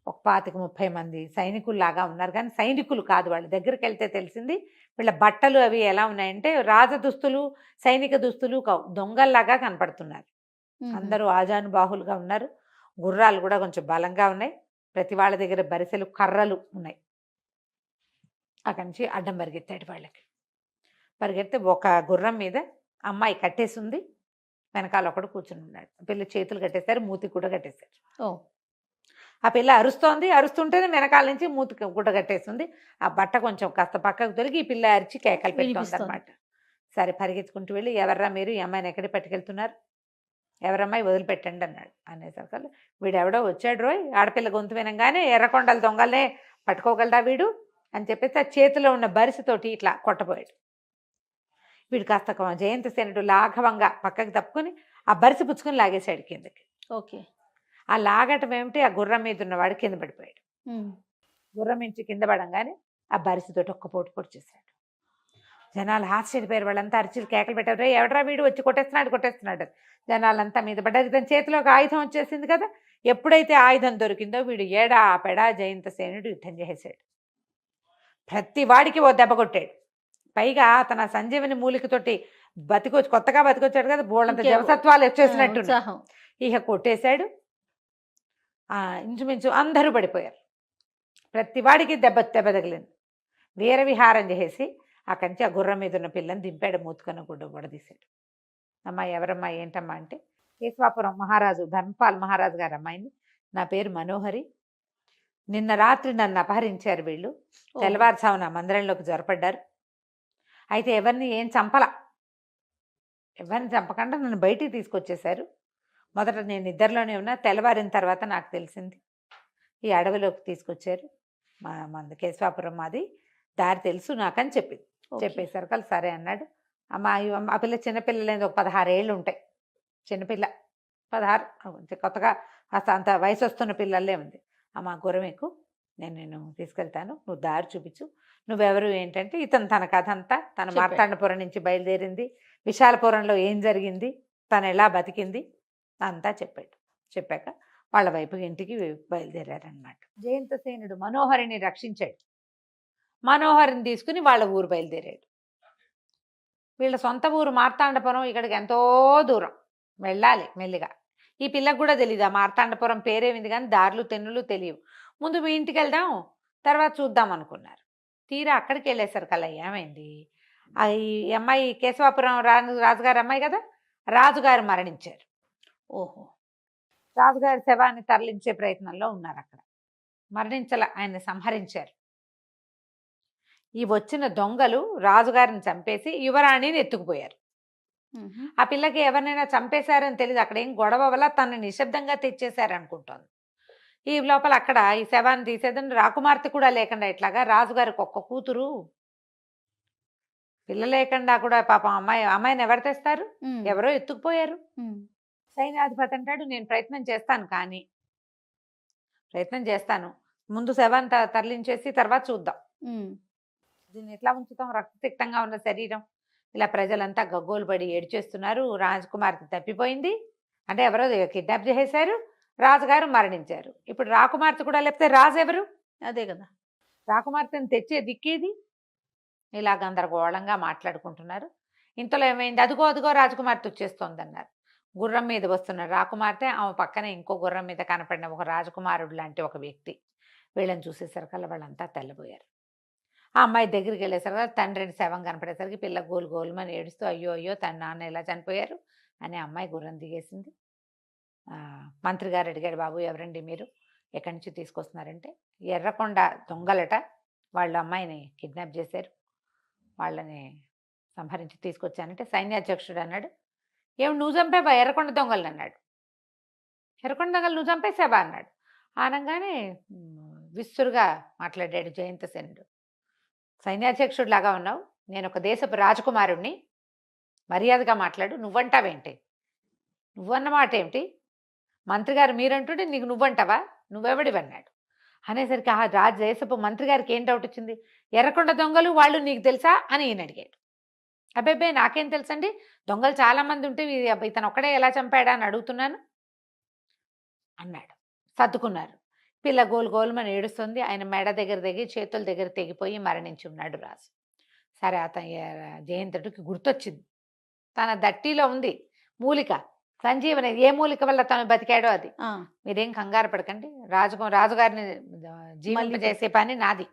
ఒక 25-30 మంది సైనికుల్లాగా ఉన్నారు, కానీ సైనికులు కాదు. వాళ్ళ దగ్గరికి వెళ్తే తెలిసింది వీళ్ళ బట్టలు అవి ఎలా ఉన్నాయంటే రాజదుస్తులు, సైనిక దుస్తులు దొంగల్లాగా కనపడుతున్నారు. అందరూ ఆజానుబాహులుగా ఉన్నారు, గుర్రాలు కూడా కొంచెం బలంగా ఉన్నాయి, ప్రతి వాళ్ళ దగ్గర బరిసెలు కర్రలు ఉన్నాయి. అక్కడి నుంచి అడ్డం పరిగెత్తాడు వాళ్ళకి. పరిగెత్తే ఒక గుర్రం మీద అమ్మాయి కట్టేసింది, వెనకాల ఒకడు కూర్చుని ఉన్నాడు. పిల్ల చేతులు కట్టేశారు, మూతి కూడా కట్టేశారు. ఆ పిల్ల అరుస్తుంటేనే వెనకాల నుంచి మూతి గుడ్డ కట్టేస్తుంది. ఆ బట్ట కొంచెం కాస్త పక్కకు తొలగి ఈ పిల్ల అరిచి కేకలు పెడుతుంది అనమాట. సరే పరిగెత్తుకుంటూ వెళ్ళి, ఎవర్రా మీరు, ఈ అమ్మాయిని ఎక్కడికి పట్టుకెళ్తున్నారు, ఎవరమ్మాయి వదిలిపెట్టండి అన్నాడు. అనేసరికి వీడెవడో వచ్చాడు రోయ్, ఆడపిల్ల గొంతు వినంగానే ఎర్రకొండల దొంగలనే పట్టుకోగలడా వీడు అని చెప్పేసి ఆ చేతిలో ఉన్న బరిసెతోటి ఇట్లా కొట్టబోయాడు. వీడు కాస్త జయంతిసేనుడు లాఘవంగా పక్కకి తప్పుకొని ఆ బరిసె పుచ్చుకొని లాగేశాడు కిందకి. ఓకే. ఆ లాగటం ఏమిటి, ఆ గుర్రం మీద ఉన్నవాడు కింద పడిపోయాడు. గుర్రం నుంచి కింద పడంగానే ఆ బరిసితోటి ఒక్క పోటు పొడి చేశాడు. జనాలు ఆశ్చర్యపోయారు. వాళ్ళంతా అరిచిలు కేకలు పెట్టారు, రే ఎవడ్రా వీడు వచ్చి కొట్టేస్తున్నాడు. జనాలంతా మీద పడ్డారు. ఇతని చేతిలో ఒక ఆయుధం వచ్చేసింది కదా. ఎప్పుడైతే ఆయుధం దొరికిందో వీడు ఏడా పెడా జయంతసేనుడు యుద్ధం చేసేసాడు. ప్రతి వాడికి ఓ దెబ్బ కొట్టాడు. పైగా తన సంజీవని మూలికతోటి కొత్తగా బతికొచ్చాడు కదా, బోళ్ళంత జవసత్వాలు వచ్చేసినట్టు ఇక కొట్టేశాడు. ఇంచుమించు అందరూ పడిపోయారు. ప్రతి వాడికి దెబ్బ తగిలింది. వీరవిహారం చేసి అక్కడి నుంచి ఆ గుర్రం మీద ఉన్న పిల్లని దింపాడు, మూతుకన్న గుడ్డ తీశాడు. అమ్మ ఎవరమ్మా ఏంటమ్మా అంటే, కేశవాపురం మహారాజు ధర్మపాల్ మహారాజు గారు అమ్మాయిని, నా పేరు మనోహరి, నిన్న రాత్రి నన్ను అపహరించారు వీళ్ళు, తెల్లవారుజామున మందిరంలోకి జొరపడ్డారు. అయితే ఎవరిని ఏం ఎవరిని చంపకుండా నన్ను బయటికి తీసుకొచ్చేశారు. మొదట నేను నిద్రలోనే ఉన్నా, తెల్లవారిన తర్వాత నాకు తెలిసింది ఈ అడవిలోకి తీసుకొచ్చారు. మంది కేశవాపురం మాది, దారి తెలుసు నాకని చెప్పింది. చెప్పేసరికి సరే అన్నాడు. ఆ పిల్ల చిన్నపిల్లలేదు, ఒక 16 ఏళ్ళు ఉంటాయి. చిన్నపిల్ల 16, కొత్తగా అంత వయసు వస్తున్న పిల్లలే ఉంది. అమ్మ గుర్రం ఎక్కు, నేను తీసుకెళ్తాను, నువ్వు దారి చూపించు, నువ్వెవరు ఏంటంటే ఇతను తన కథ అంతా, తన మార్తాండపురం నుంచి బయలుదేరింది, విశాలపురంలో ఏం జరిగింది, తను ఎలా బతికింది అంతా చెప్పాడు. చెప్పాక వాళ్ళ వైపు ఇంటికి బయలుదేరారనమాట. జయంతసేనుడు మనోహరిని రక్షించాడు. మనోహరిని తీసుకుని వాళ్ళ ఊరు బయలుదేరాడు. వీళ్ళ సొంత ఊరు మార్తాండపురం, ఇక్కడికి ఎంతో దూరం వెళ్ళాలి మెల్లిగా. ఈ పిల్లకు కూడా తెలియదు ఆ మార్తాండపురం పేరేమింది, కానీ దారులు తెన్నులు తెలియవు. ముందు మీ ఇంటికి వెళ్దాం, తర్వాత చూద్దాం అనుకున్నారు. తీరా అక్కడికి వెళ్ళేసరికల్లా ఏమైంది, ఈ అమ్మాయి కేశవాపురం రాజుగారి అమ్మాయి కదా, రాజుగారు మరణించారు. ఓహో, రాజుగారి శవాన్ని తరలించే ప్రయత్నంలో ఉన్నారు. అక్కడ మరణించాల, ఆయన్ని సంహరించారు. ఈ వచ్చిన దొంగలు రాజుగారిని చంపేసి యువరాణిని ఎత్తుకుపోయారు. ఆ పిల్లకి ఎవరినైనా చంపేశారని తెలియదు. అక్కడ ఏం గొడవ వల్ల తనని నిశ్శబ్దంగా తెచ్చేశారనుకుంటోంది. ఈ లోపల అక్కడ ఈ శవాన్ని తీసేదని రాకుమార్తె కూడా లేకుండా, ఇట్లాగా రాజుగారికి ఒక్క కూతురు, పిల్ల లేకుండా కూడా పాపం అమ్మాయిని ఎవరు తెస్తారు, ఎవరో ఎత్తుకుపోయారు. సైన్యాధిపతి అంటాడు, నేను ప్రయత్నం చేస్తాను, ముందు శవాన్ని తరలించేసి తర్వాత చూద్దాం, దీన్ని ఎట్లా ఉంచుతాం, రక్తసిక్తంగా ఉన్న శరీరం. ఇలా ప్రజలంతా గగ్గోలు పడి ఏడ్చేస్తున్నారు. రాజకుమార్తె తప్పిపోయింది అంటే ఎవరో కిడ్నాప్ చేసేశారు, రాజుగారు మరణించారు. ఇప్పుడు రాకుమార్తె కూడా లేకపోతే రాజు ఎవరు, అదే కదా, రాకుమార్తెను తెచ్చే దిక్కేది. ఇలా గందరగోళంగా మాట్లాడుకుంటున్నారు. ఇంతలో ఏమైంది, అదిగో రాజకుమార్తె వచ్చేస్తోంది అన్నారు. గుర్రం మీద వస్తున్న రాకుమార్తె, ఆమె పక్కనే ఇంకో గుర్రం మీద కనపడిన ఒక రాజకుమారుడు లాంటి ఒక వ్యక్తి. వీళ్ళని చూసేసరికల్లా వాళ్ళంతా తెల్లబోయారు. ఆ అమ్మాయి దగ్గరికి వెళ్ళేసరికి తండ్రిని శవం కనపడేసరికి పిల్ల గోలుమని ఏడుస్తూ అయ్యో తన నాన్న ఎలా చనిపోయారు అని అమ్మాయి గుర్రం దిగేసింది. మంత్రి గారు అడిగాడు, బాబు ఎవరండి మీరు, ఎక్కడి నుంచి తీసుకొస్తున్నారంటే, ఎర్రకొండ దొంగలట, వాళ్ళ అమ్మాయిని కిడ్నాప్ చేశారు, వాళ్ళని సంహరించి తీసుకొచ్చానంటే సైన్యాధ్యక్షుడు అన్నాడు, ఏమి నువ్వు చంపేవా ఎర్రకొండ దొంగలను అన్నాడు. ఎర్రకొండ దొంగలు నువ్వు చంపేసావా అన్నాడు. అనగానే విస్తురుగా మాట్లాడాడు జయంతసేనుడు, సైన్యాధ్యక్షుడు లాగా ఉన్నావు, నేను ఒక దేశపు రాజకుమారుణ్ణి, మర్యాదగా మాట్లాడు, నువ్వంటావేంటి, నువ్వన్నమాట ఏమిటి, మంత్రి గారు మీరంటుంటే నీకు నువ్వంటావా, నువ్వెవడివన్నాడు. అనేసరికి ఆ దేశపు మంత్రి గారికి ఏం డౌట్ వచ్చింది, ఎర్రకొండ దొంగలు వాళ్ళు నీకు తెలుసా అని ఈయన అడిగాడు. అబ్బాయి నాకేం తెలుసండి, దొంగలు చాలామంది ఉంటే ఇతను ఒక్కడే ఎలా చంపాడా అని అడుగుతున్నాను అన్నాడు. సర్దుకున్నారు. పిల్ల గోలుమని ఏడుస్తుంది. ఆయన మెడ దగ్గర చేతుల దగ్గర తెగిపోయి మరణించి ఉన్నాడు రాజు. సరే, అతను జయంతుడికి గుర్తొచ్చింది, తన దట్టిలో ఉంది మూలిక సంజీవని, ఏ మూలిక వల్ల తను బతికాడో అది. మీరేం కంగారు పడకండి, రాజుగారిని జీవింపజేసే పని నాది,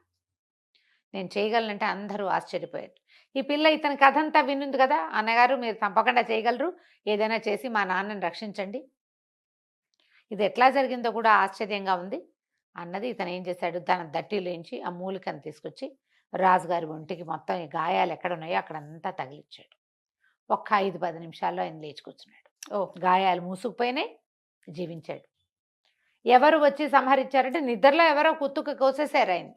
నేను చేయగలనంటే అందరూ ఆశ్చర్యపోయారు. ఈ పిల్ల ఇతని కథ అంతా వినుంది కదా, అన్నగారు మీరు తప్పకుండా చేయగలరు, ఏదైనా చేసి మా నాన్నని రక్షించండి, ఇది ఎట్లా జరిగిందో కూడా ఆశ్చర్యంగా ఉంది అన్నది. ఇతను ఏం చేశాడు, తన దట్టిలోంచి ఆ మూలికను తీసుకొచ్చి రాజుగారి ఒంటికి మొత్తం ఈ గాయాలు ఎక్కడున్నాయో అక్కడంతా తగిలిచ్చాడు. ఒక్క 5-10 నిమిషాల్లో ఆయన లేచుకొచ్చున్నాడు. గాయాలు మూసుకుపోయినాయి, జీవించాడు. ఎవరు వచ్చి సంహరించారంటే నిద్రలో ఎవరో కుత్తుకు కోసేశారు. ఆయన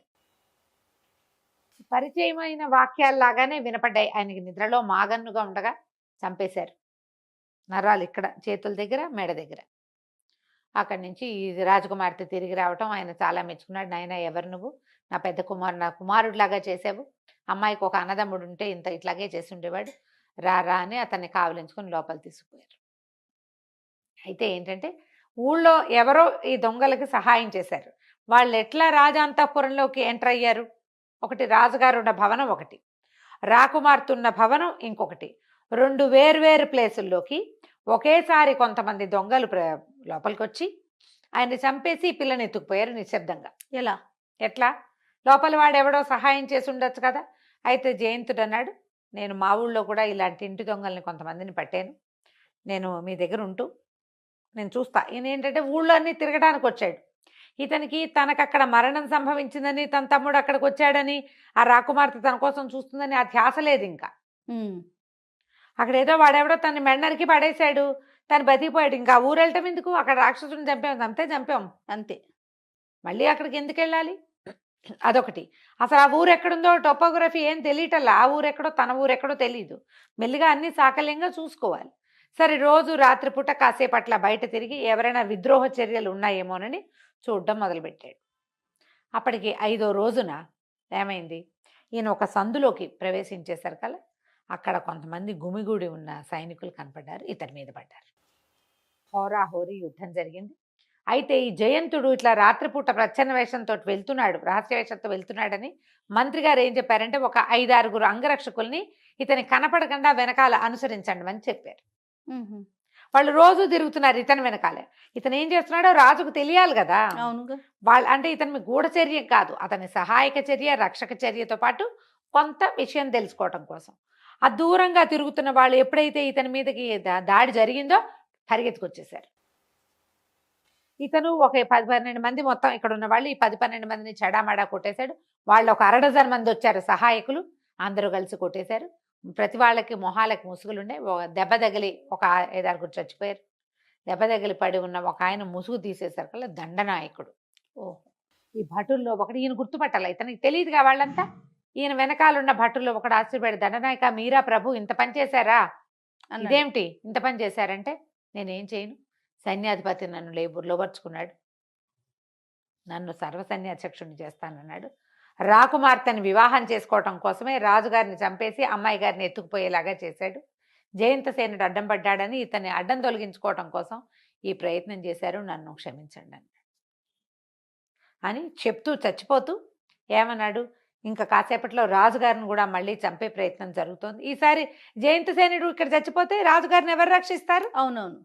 పరిచయమైన వాక్యాల్లాగానే వినపడ్డాయి ఆయనకి. నిద్రలో మాగన్నుగా ఉండగా చంపేశారు, నరాలు ఇక్కడ చేతుల దగ్గర మెడ దగ్గర. అక్కడి నుంచి ఈ రాజకుమార్తె తిరిగి రావటం ఆయన చాలా మెచ్చుకున్నాడు. నాయన ఎవరు నువ్వు? నా పెద్ద నా కుమారుడిలాగా చేసావు. అమ్మాయికి ఒక అన్నదమ్ముడు ఉంటే ఇంత ఇట్లాగే చేసి ఉండేవాడు. రా రా అని అతన్ని కావలించుకొని లోపల తీసుకుపోయారు. అయితే ఏంటంటే ఊళ్ళో ఎవరో ఈ దొంగలకి సహాయం చేశారు. వాళ్ళు ఎట్లా రాజాంతఃపురంలోకి ఎంటర్ అయ్యారు? ఒకటి రాజుగారు ఉన్న భవనం ఒకటి, రాకుమార్తెన్న భవనం ఇంకొకటి. 2 వేర్వేరు ప్లేసుల్లోకి ఒకేసారి కొంతమంది దొంగలు లోపలికి వచ్చి ఆయన్ని చంపేసి ఈ పిల్లని ఎత్తుకుపోయారు నిశ్శబ్దంగా. ఎలా? ఎట్లా? లోపల వాడెవడో సహాయం చేసి ఉండొచ్చు కదా. అయితే జయంతుడు అన్నాడు, నేను మా ఊళ్ళో కూడా ఇలాంటి ఇంటి దొంగల్ని కొంతమందిని పట్టాను. నేను మీ దగ్గర ఉంటూ నేను చూస్తా. ఈయన ఏంటంటే ఊళ్ళో అన్నీ తిరగడానికి వచ్చాడు. ఇతనికి తనకక్కడ మరణం సంభవించిందని, తన తమ్ముడు అక్కడికి వచ్చాడని, ఆ రాకుమార్తె తన కోసం చూస్తుందని ఆ ధ్యాస లేదు ఇంకా. అక్కడేదో వాడెవడో తన మెడనరికి పడేశాడు, తను బతికిపోయాడు. ఇంకా ఊరు వెళ్ళటం ఎందుకు? అక్కడ రాక్షసుని చంపాం అంతే. మళ్ళీ అక్కడికి ఎందుకు వెళ్ళాలి? అదొకటి. అసలు ఆ ఊరు ఎక్కడుందో టోపోగ్రఫీ ఏం తెలియటల్లా. ఆ ఊరు ఎక్కడో తన ఊరు ఎక్కడో తెలియదు. మెల్లిగా అన్ని సాకల్యంగా చూసుకోవాలి. సరే, రోజు రాత్రిపూట కాసేపు అట్లా బయట తిరిగి ఎవరైనా విద్రోహ చర్యలు ఉన్నాయేమోనని చూడడం మొదలుపెట్టాడు. అప్పటికి 5వ రోజున ఏమైంది? ఈయన ఒక సందులోకి ప్రవేశించేసరి కల్లా అక్కడ కొంతమంది గుమిగూడి ఉన్న సైనికులు కనపడ్డారు. ఇతని మీద పడ్డారు. హోరాహోరీ యుద్ధం జరిగింది. అయితే ఈ జయంతుడు ఇట్లా రాత్రిపూట ప్రచ్ఛన్న వేషంతో వెళ్తున్నాడు, రహస్య వేషంతో వెళ్తున్నాడని మంత్రి గారు ఏం చెప్పారంటే, ఒక 5-6 అంగరక్షకుల్ని ఇతని కనపడకుండా వెనకాల అనుసరించండి అని చెప్పారు. వాళ్ళు రోజు తిరుగుతున్నారు ఇతని వెనకాలే. ఇతను ఏం చేస్తున్నాడో రాజుకు తెలియాలి కదా. వాళ్ళు అంటే ఇతని గూఢచర్య కాదు, అతని సహాయక చర్య, రక్షక చర్యతో పాటు కొంత విషయం తెలుసుకోవటం కోసం ఆ దూరంగా తిరుగుతున్న వాళ్ళు ఎప్పుడైతే ఇతని మీదకి దాడి జరిగిందో పరిగెత్తుకొచ్చేసారు. ఇతను ఒక 10-12 మంది మొత్తం ఇక్కడ ఉన్న వాళ్ళు ఈ 10-12 మందిని చెడామడా కొట్టేశాడు. వాళ్ళు ఒక 1/2 డజన్ మంది వచ్చారు సహాయకులు, అందరూ కలిసి కొట్టేశారు. ప్రతి వాళ్ళకి మొహాలకి ముసుగులుండే. దెబ్బ తగిలి ఒక 5-6 చచ్చిపోయారు. దెబ్బ తగిలి పడి ఉన్న ఒక ఆయన ముసుగు తీసేసరికి కల్లా దండనాయకుడు. ఈ భటుల్లో ఒకటి, ఈయన గుర్తుపట్టాల, ఇతనికి తెలియదుగా వాళ్ళంతా. ఈయన వెనకాలన్న భటుల్లో ఒకడు ఆశ్చర్యపడి, దండనాయక మీరా ప్రభు, ఇంత పని చేశారా? ఇదేమిటి ఇంత పని చేశారంటే, నేనేం చేయను, సైన్యాధిపతి నన్ను లోబర్చుకున్నాడు, నన్ను సర్వసైన్యాధ్యక్షుడిని చేస్తానన్నాడు. రాకుమార్తెని వివాహం చేసుకోవటం కోసమే రాజుగారిని చంపేసి అమ్మాయి గారిని ఎత్తుకుపోయేలాగా చేశాడు. జయంతసేనుడు అడ్డం పడ్డాడని ఇతన్ని అడ్డం తొలగించుకోవటం కోసం ఈ ప్రయత్నం చేశారు, నన్ను క్షమించండి అని చెప్తూ చచ్చిపోతూ ఏమన్నాడు, ఇంకా కాసేపట్లో రాజుగారిని కూడా మళ్ళీ చంపే ప్రయత్నం జరుగుతోంది. ఈసారి జయంతసేనుడు ఇక్కడ చచ్చిపోతే రాజుగారిని ఎవరు రక్షిస్తారు? అవునవును.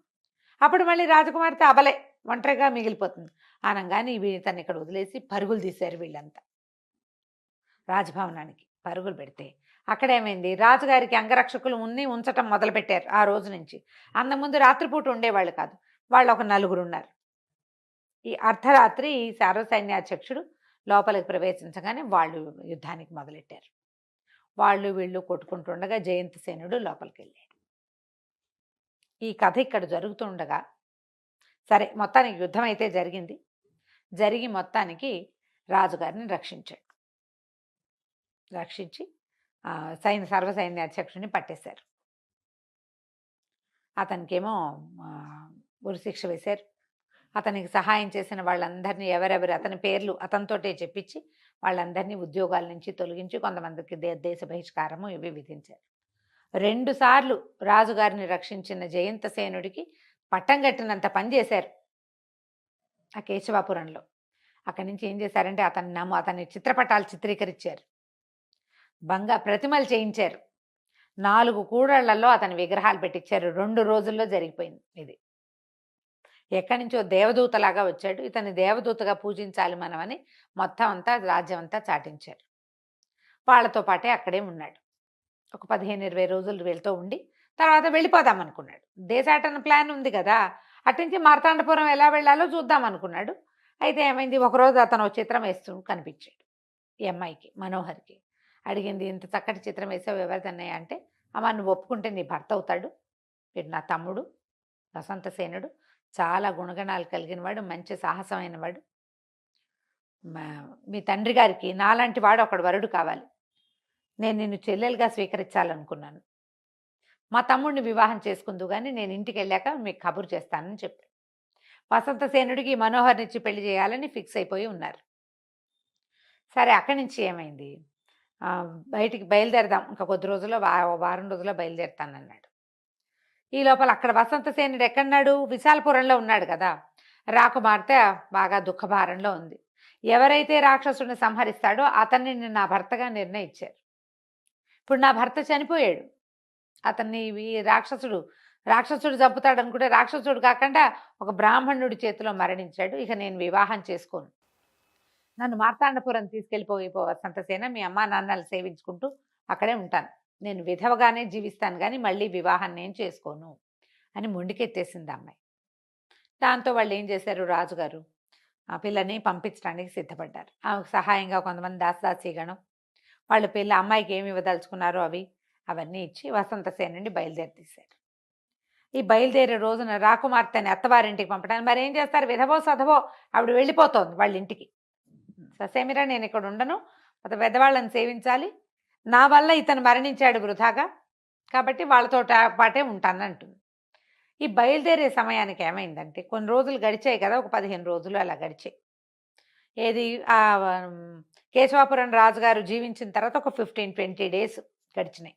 అప్పుడు మళ్ళీ రాజకుమార్తె అబలే ఒంటరిగా మిగిలిపోతుంది. అనగానే ఇతన్ని ఇక్కడ వదిలేసి పరుగులు తీశారు వీళ్ళంతా. రాజభవనానికి పరుగులు పెడితే అక్కడేమైంది, రాజుగారికి అంగరక్షకులు ఉంచటం మొదలుపెట్టారు. ఆ రోజు నుంచి అంతకుముందు రాత్రిపూట ఉండేవాళ్ళు కాదు, వాళ్ళు ఒక 4 ఉన్నారు. ఈ అర్ధరాత్రి సర్వసైన్యాధ్యక్షుడు లోపలికి ప్రవేశించగానే వాళ్ళు యుద్ధానికి మొదలెట్టారు. వాళ్ళు వీళ్ళు కొట్టుకుంటుండగా జయంతసేనుడు లోపలికి వెళ్ళాడు. ఈ కథ ఇక్కడ జరుగుతుండగా సరే మొత్తానికి యుద్ధం అయితే జరిగింది. జరిగి మొత్తానికి రాజుగారిని రక్షించాడు. రక్షించి సర్వసైన్యాధ్యక్షుడిని పట్టేశారు. అతనికేమో ఉరిశిక్ష వేశారు. అతనికి సహాయం చేసిన వాళ్ళందరినీ ఎవరెవరు అతని పేర్లు అతనితోటే చెప్పించి వాళ్ళందరినీ ఉద్యోగాల నుంచి తొలగించి కొంతమందికి దేశ బహిష్కారము ఇవి విధించారు. 2 సార్లు రాజుగారిని రక్షించిన జయంతసేనుడికి పట్టం కట్టినంత పని చేశారు ఆ కేశవాపురంలో. అక్కడి నుంచి ఏం చేశారంటే అతని చిత్రపటాలు చిత్రీకరించారు, ప్రతిమలు చేయించారు, 4 కూడళ్లలో అతని విగ్రహాలు పెట్టించారు. 2 రోజుల్లో జరిగిపోయింది ఇది. ఎక్కడి నుంచో దేవదూతలాగా వచ్చాడు, ఇతని దేవదూతగా పూజించాలి మనమని మొత్తం అంతా రాజ్యం అంతా చాటించారు. వాళ్ళతో పాటే అక్కడే ఉన్నాడు. ఒక 15-20 రోజులు వెళ్తూ ఉండి తర్వాత వెళ్ళిపోదాం అనుకున్నాడు. దేశాటన ప్లాన్ ఉంది కదా, అట్నుంచి మార్తాండపురం ఎలా వెళ్ళాలో చూద్దాం అనుకున్నాడు. అయితే ఏమైంది, ఒకరోజు అతను చిత్రం వేస్తూ కనిపించాడు ఈ అమ్మాయికి, మనోహర్కి. అడిగింది, ఇంత చక్కటి చిత్రం వేసావు ఎవరిదన్నయ్య అంటే, అమ్మ నువ్వు ఒప్పుకుంటే నీ భర్త అవుతాడు, వీడు నా తమ్ముడు వసంతసేనుడు, చాలా గుణగణాలు కలిగిన వాడు, మంచి సాహసమైన వాడు, మీ తండ్రి గారికి నాలాంటి వాడు ఒకడు వరుడు కావాలి, నేను నిన్ను చెల్లెలుగా స్వీకరించాలనుకున్నాను, మా తమ్ముడిని వివాహం చేసుకుందు కానీ నేను ఇంటికి వెళ్ళాక మీకు కబురు చేస్తానని చెప్పాడు. వసంతసేనుడికి మనోహర్నిచ్చి పెళ్లి చేయాలని ఫిక్స్ అయిపోయి ఉన్నారు. సరే అక్కడి నుంచి ఏమైంది, బయటికి బయలుదేరదాం ఇంకా కొద్ది రోజుల్లో వారం రోజుల్లో బయలుదేరుతానన్నాడు. ఈ లోపల అక్కడ వసంతసేనుడు ఎక్కడున్నాడు, విశాలపురంలో ఉన్నాడు కదా. రాకుమార్తె బాగా దుఃఖభారంలో ఉంది. ఎవరైతే రాక్షసుడిని సంహరిస్తాడో అతన్ని నా భర్తగా నిర్ణయించారు. ఇప్పుడు నా భర్త చనిపోయాడు, అతన్ని ఈ రాక్షసుడు చంపుతాడు అనుకుంటే రాక్షసుడు కాకుండా ఒక బ్రాహ్మణుడి చేతిలో మరణించాడు. ఇక నేను వివాహం చేసుకోను, నన్ను మార్తాండపురం తీసుకెళ్ళిపోయి వసంతసేన, మీ అమ్మా నాన్నలు సేవించుకుంటూ అక్కడే ఉంటాను, నేను విధవగానే జీవిస్తాను కానీ మళ్ళీ వివాహం నేను చేసుకోను అని మొండికెత్తేసింది అమ్మాయి. దాంతో వాళ్ళు ఏం చేశారు, రాజుగారు ఆ పిల్లని పంపించడానికి సిద్ధపడ్డారు. ఆమెకు సహాయంగా కొంతమంది దాసదాసీగణం వాళ్ళ అమ్మాయికి ఏమి ఇవ్వదలుచుకున్నారో అవన్నీ ఇచ్చి వసంతసేనుని బయలుదేరి ఈ బయలుదేరే రోజున రాకుమార్తెని అత్తవారింటికి పంపడానికి మరి ఏం చేస్తారు, విధవో సధవో ఆవిడ వెళ్ళిపోతోంది వాళ్ళ ఇంటికి. ససేమిరా నేను ఇక్కడ ఉండను, పెద్దవాళ్ళని సేవించాలి, నా వల్ల ఇతను మరణించాడు వృధాగా, కాబట్టి వాళ్ళతో పాటే ఉంటాను అంటుంది. ఈ బయలుదేరే సమయానికి ఏమైందంటే కొన్ని రోజులు గడిచాయి కదా, ఒక 15 రోజులు అలా గడిచాయి. ఏది కేశవాపురం రాజుగారు జీవించిన తర్వాత ఒక 15-20 డేస్ గడిచినాయి.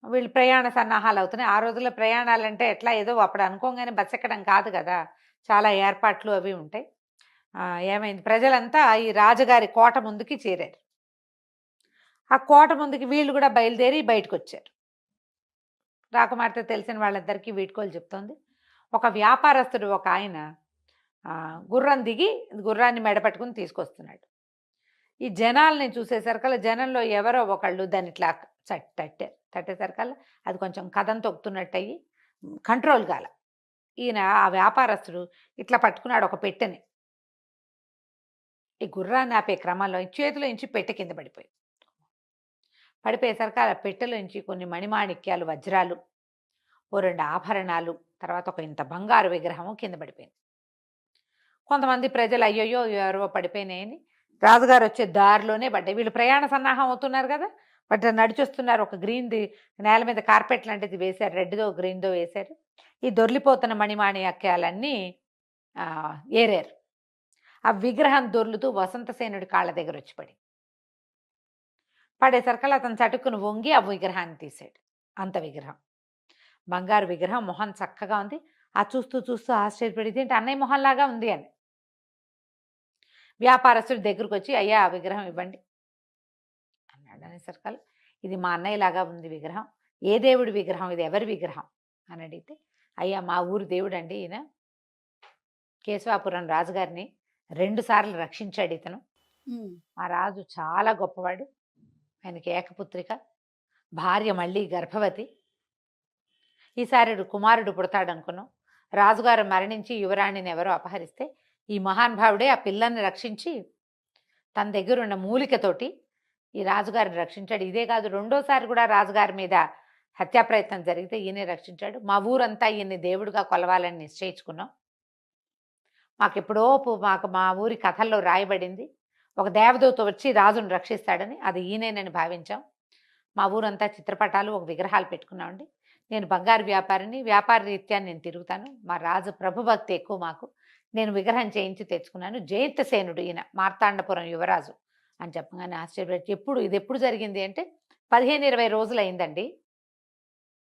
వీళ్ళు ప్రయాణ సన్నాహాలు అవుతున్నాయి. ఆ రోజుల్లో ప్రయాణాలంటే ఎట్లా ఏదో అప్పుడు అనుకోగానే బస్ ఎక్కడం కాదు కదా, చాలా ఏర్పాట్లు అవి ఉంటాయి. ఏమైంది, ప్రజలంతా ఈ రాజుగారి కోట ముందుకి చేరారు. ఆ కోట ముందుకి వీళ్ళు కూడా బయలుదేరి బయటకు వచ్చారు. రాకుమార్తె తెలిసిన వాళ్ళందరికీ వీడ్కోలు చెప్తోంది. ఒక వ్యాపారస్తుడు ఒక ఆయన గుర్రం దిగి గుర్రాన్ని మెడపట్టుకుని తీసుకొస్తున్నాడు. ఈ జనాల్ని చూసేసరికల్లా జనంలో ఎవరో ఒకళ్ళు దాన్ని ఇట్లా తట్టేసరికల్లా అది కొంచెం కథం తొక్కుతున్నట్టు అయ్యి కంట్రోల్ కాల. ఈయన ఆ వ్యాపారస్తుడు ఇట్లా పట్టుకున్నాడు ఒక పెట్టెని. ఈ గుర్రాన్ని ఆపే క్రమంలో చేతిలో నుంచి పెట్టె కింద పడిపోయేసరికి ఆ పెట్టెలోంచి కొన్ని మణిమాణిక్యాలు, వజ్రాలు, ఓ 2 ఆభరణాలు, తర్వాత ఒక ఇంత బంగారు విగ్రహము కింద పడిపోయింది. కొంతమంది ప్రజలు అయ్యయ్యో ఎవరో పడిపోయినాయని రాజుగారు వచ్చే దారిలోనే పడ్డాయి. వీళ్ళు ప్రయాణ సన్నాహం అవుతున్నారు కదా, బట్ నడిచొస్తున్నారు. ఒక గ్రీన్ది నేల మీద కార్పెట్ లాంటిది వేశారు, రెడ్దో గ్రీన్దో వేశారు. ఈ దొర్లిపోతున్న మణిమాణిక్యాలన్నీ ఏరారు. ఆ విగ్రహం దొర్లుతూ వసంతసేనుడి కాళ్ళ దగ్గర వచ్చి పడేసరికల్లా అతను చటుక్కును వంగి ఆ విగ్రహాన్ని తీసాడు. అంత విగ్రహం, బంగారు విగ్రహం, మొహం చక్కగా ఉంది. ఆ చూస్తూ చూస్తూ ఆశ్చర్యపడింది, ఏంటి అన్నయ్య మొహంలాగా ఉంది అని. వ్యాపారస్తుడి దగ్గరకు వచ్చి అయ్యా ఆ విగ్రహం ఇవ్వండి అన్నాడు. అనేసరికల్లా ఇది మా అన్నయ్యలాగా ఉంది విగ్రహం, ఏ దేవుడి విగ్రహం ఇది, ఎవరి విగ్రహం అని అడిగితే, అయ్యా మా ఊరు దేవుడు అండి, ఈయన కేశవాపురం రాజుగారిని 2 సార్లు రక్షించాడు ఇతను. ఆ రాజు చాలా గొప్పవాడు, ఆయనకి ఏకపుత్రిక, భార్య మళ్ళీ గర్భవతి. ఈసారి కుమారుడు పుడతాడు అనుకున్నాం. రాజుగారు మరణించి యువరాణిని ఎవరో అపహరిస్తే ఈ మహానుభావుడే ఆ పిల్లల్ని రక్షించి తన దగ్గర ఉన్న మూలికతోటి ఈ రాజుగారిని రక్షించాడు. ఇదే కాదు, 2వసారి కూడా రాజుగారి మీద హత్యా ప్రయత్నం జరిగితే ఈయనే రక్షించాడు. మా ఊరంతా ఈయన్ని దేవుడిగా కొలవాలని నిశ్చయించుకున్నాం. మాకు మా ఊరి కథల్లో రాయబడింది, ఒక దేవదూత వచ్చి రాజును రక్షిస్తాడని, అది ఈయనేనని భావించాం. మా ఊరంతా చిత్రపటాలు, ఒక విగ్రహాలు పెట్టుకున్నామండి. నేను బంగారు వ్యాపారిని, వ్యాపార రీత్యా నేను తిరుగుతాను, మా రాజు ప్రభుభక్తి ఎక్కువ మాకు, నేను విగ్రహం చేయించి తెచ్చుకున్నాను. జయంతసేనుడు ఈయన మార్తాండపురం యువరాజు అని చెప్పగానే ఆశ్చర్యపడి, ఇది ఎప్పుడు జరిగింది అంటే 15-20 రోజులు అయిందండి,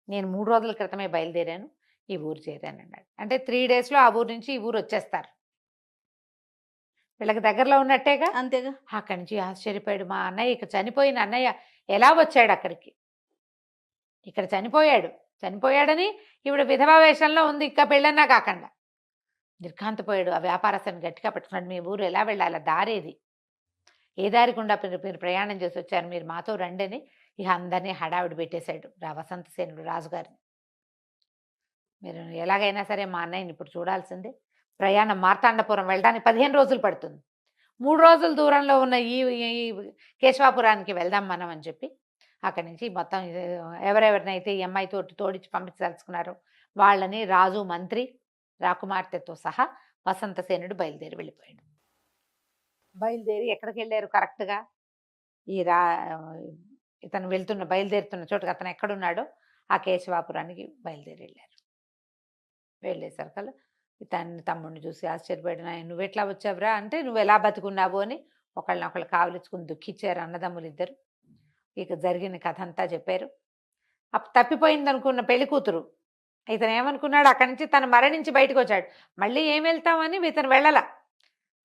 నేను 3 రోజుల క్రితమే బయలుదేరాను, ఈ ఊరు చేరాను అన్నాడు. అంటే 3 డేస్లో ఆ ఊరు నుంచి ఈ ఊరు వచ్చేస్తారు, వీళ్ళకి దగ్గరలో ఉన్నట్టేగా. అంతేగా. అక్కడి నుంచి ఆశ్చర్యపోయాడు. మా అన్నయ్య, ఇక చనిపోయిన అన్నయ్య ఎలా వచ్చాడు అక్కడికి, ఇక్కడ చనిపోయాడని ఈవిడ విధవా వేషంలో ఉంది, ఇంకా పెళ్ళన్నా కాకుండా. నిర్ఘాంతపోయాడు. ఆ వ్యాపారస్తుని గట్టిగా పట్టుకున్నాడు, మీ ఊరు ఎలా వెళ్ళాలి, దారేది, ఏ దారి గుండా మీరు ప్రయాణం చేసి వచ్చారు, మీరు మాతో రండి అని ఇక అందరినీ హడావిడి పెట్టేశాడు వసంతసేనుడు రాజుగారిని. మీరు ఎలాగైనా సరే మా అన్నయ్యని ఇప్పుడు చూడాల్సిందే, ప్రయాణం మార్తాండపురం వెళ్ళడానికి 15 రోజులు పడుతుంది, 3 రోజుల దూరంలో ఉన్న ఈ కేశవాపురానికి వెళ్దాం మనం అని చెప్పి అక్కడి నుంచి మొత్తం ఎవరెవరినైతే ఈ అమ్మాయితో తోడిచి పంపించదలుచుకున్నారో వాళ్ళని రాజు, మంత్రి, రాకుమార్తెతో సహా వసంతసేనుడు వెళ్ళిపోయాడు. బయలుదేరి ఎక్కడికి వెళ్ళారు కరెక్ట్గా, ఇతను బయలుదేరుతున్న చోటుకి అతను ఎక్కడున్నాడో ఆ కేశవాపురానికి బయలుదేరి వెళ్ళారు. వెళ్ళేసరికల్లా ఇతన్ని తమ్ముడిని చూసి ఆశ్చర్యపడిన ఆయన, నువ్వెట్లా వచ్చావురా అంటే, నువ్వు ఎలా బతుకున్నావు అని ఒకళ్ళనొకళ్ళు కావలించుకుని దుఃఖించారు అన్నదమ్ములు ఇద్దరు. ఇక జరిగిన కథ అంతా చెప్పారు. తప్పిపోయింది అనుకున్న పెళ్లి కూతురు ఇతను ఏమనుకున్నాడు, అక్కడి నుంచి తను మరణించి బయటకు వచ్చాడు. మళ్ళీ ఏం వెళ్తామని ఇతను వెళ్ళాల.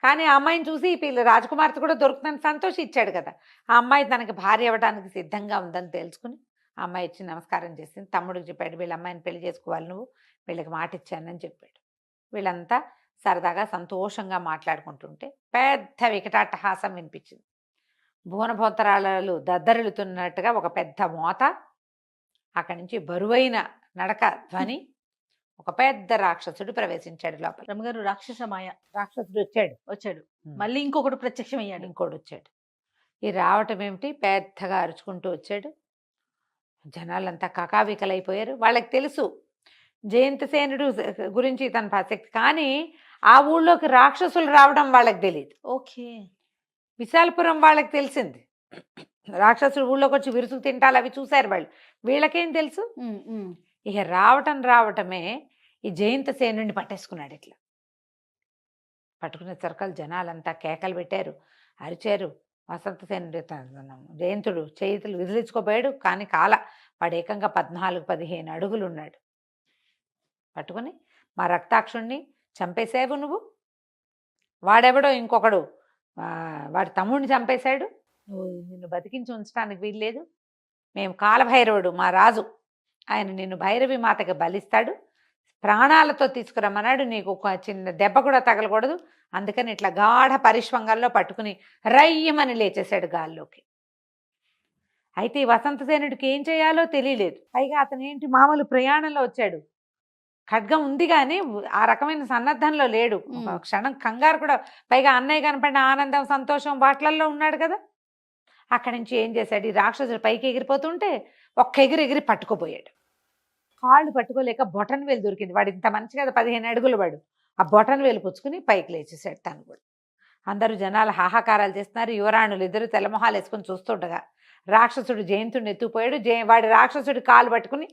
కానీ ఆ అమ్మాయిని చూసి ఈ పిల్ల రాజకుమార్తె కూడా దొరుకుతుందని సంతోషించాడు కదా. ఆ అమ్మాయి తనకి భార్య అవ్వడానికి సిద్ధంగా ఉందని తెలుసుకుని ఆ అమ్మాయి ఇచ్చి నమస్కారం చేసింది. తమ్ముడికి చెప్పాడు, వీళ్ళ అమ్మాయిని పెళ్లి చేసుకోవాలి, నువ్వు వీళ్ళకి మాట ఇచ్చానని చెప్పాడు. వీళ్ళంతా సరదాగా సంతోషంగా మాట్లాడుకుంటుంటే పెద్ద వికటాట్టహాసం వినిపించింది. భువనభోంతరాలు దద్దరిల్లుతున్నట్టుగా ఒక పెద్ద మోత, అక్కడి నుంచి బరువైన నడక ధ్వని. ఒక పెద్ద రాక్షసుడు ప్రవేశించాడు లోపల. రమ్మగారు రాక్షస మాయ రాక్షసుడు వచ్చాడు. వచ్చాడు. మళ్ళీ ఇంకొకటి ప్రత్యక్షమయ్యాడు. ఇంకోటి వచ్చాడు. ఈ రావటం ఏమిటి, పెద్దగా అరుచుకుంటూ వచ్చాడు. జనాలంతా కకావికలైపోయారు. వాళ్ళకి తెలుసు జయంతసేనుడు గురించి తన ఆసక్తి, కానీ ఆ ఊళ్ళోకి రాక్షసులు రావడం వాళ్ళకి తెలియదు. ఓకే. విశాలపురం వాళ్ళకి తెలిసింది, రాక్షసుడు ఊళ్ళోకి వచ్చి విరుసుకు తింటాలు అవి చూశారు వాళ్ళు. వీళ్ళకేం తెలుసు? ఇక రావటమే ఈ జయంతసేనుడిని పట్టేసుకున్నాడు. ఇట్లా పట్టుకునే సర్కల్ జనాలంతా కేకలు పెట్టారు, అరిచారు. వసంతసేనుడు జయంతుడు చేతులు విదిలించుకోబోయాడు, కానీ వాడు ఏకంగా 14-15 అడుగులు ఉన్నాడు. పట్టుకుని, మా రక్తాక్షుణ్ణి చంపేసావు నువ్వు, వాడెవడో ఇంకొకడు వాడి తమ్ముడిని చంపేశాడు, నువ్వు నిన్ను బతికించి ఉంచడానికి వీల్లేదు. మేము కాలభైరవుడు మా రాజు, ఆయన నిన్ను భైరవి మాతకి బలిస్తాడు, ప్రాణాలతో తీసుకురమ్మన్నాడు, నీకు ఒక చిన్న దెబ్బ కూడా తగలకూడదు. అందుకని ఇట్లా గాఢ పరిష్వంగంలో పట్టుకుని రయ్యమని లేచేశాడు గాల్లోకి. అయితే ఈ వసంతసేనుడికి ఏం చేయాలో తెలియలేదు. పైగా అతను ఏంటి, మామూలు ప్రయాణంలో వచ్చాడు, ఖడ్గం ఉంది కానీ ఆ రకమైన సన్నద్ధంలో లేడు. ఒక క్షణం కంగారు కూడా. పైగా అన్నయ్య కనపడిన ఆనందం సంతోషం వాటిల్లో ఉన్నాడు కదా. అక్కడి నుంచి ఏం చేశాడు, ఈ రాక్షసుడు పైకి ఎగిరిపోతుంటే ఒక్క ఎగిరి పట్టుకుపోయాడు. కాళ్ళు పట్టుకోలేక బొటన్ వేలు దొరికింది. వాడు ఇంత మంచి కదా, 15 అడుగులు వాడు. ఆ బొటన్ వేలు పుచ్చుకుని పైకి లేచేసాడు తను కూడా. అందరూ జనాలు హాహాకారాలు చేస్తున్నారు. యువరాణులు ఇద్దరు తెల్లమొహాలు వేసుకుని చూస్తుండగా రాక్షసుడు జయంతుడిని ఎత్తుకుపోయాడు. వాడి రాక్షసుడి కాలు పట్టుకుని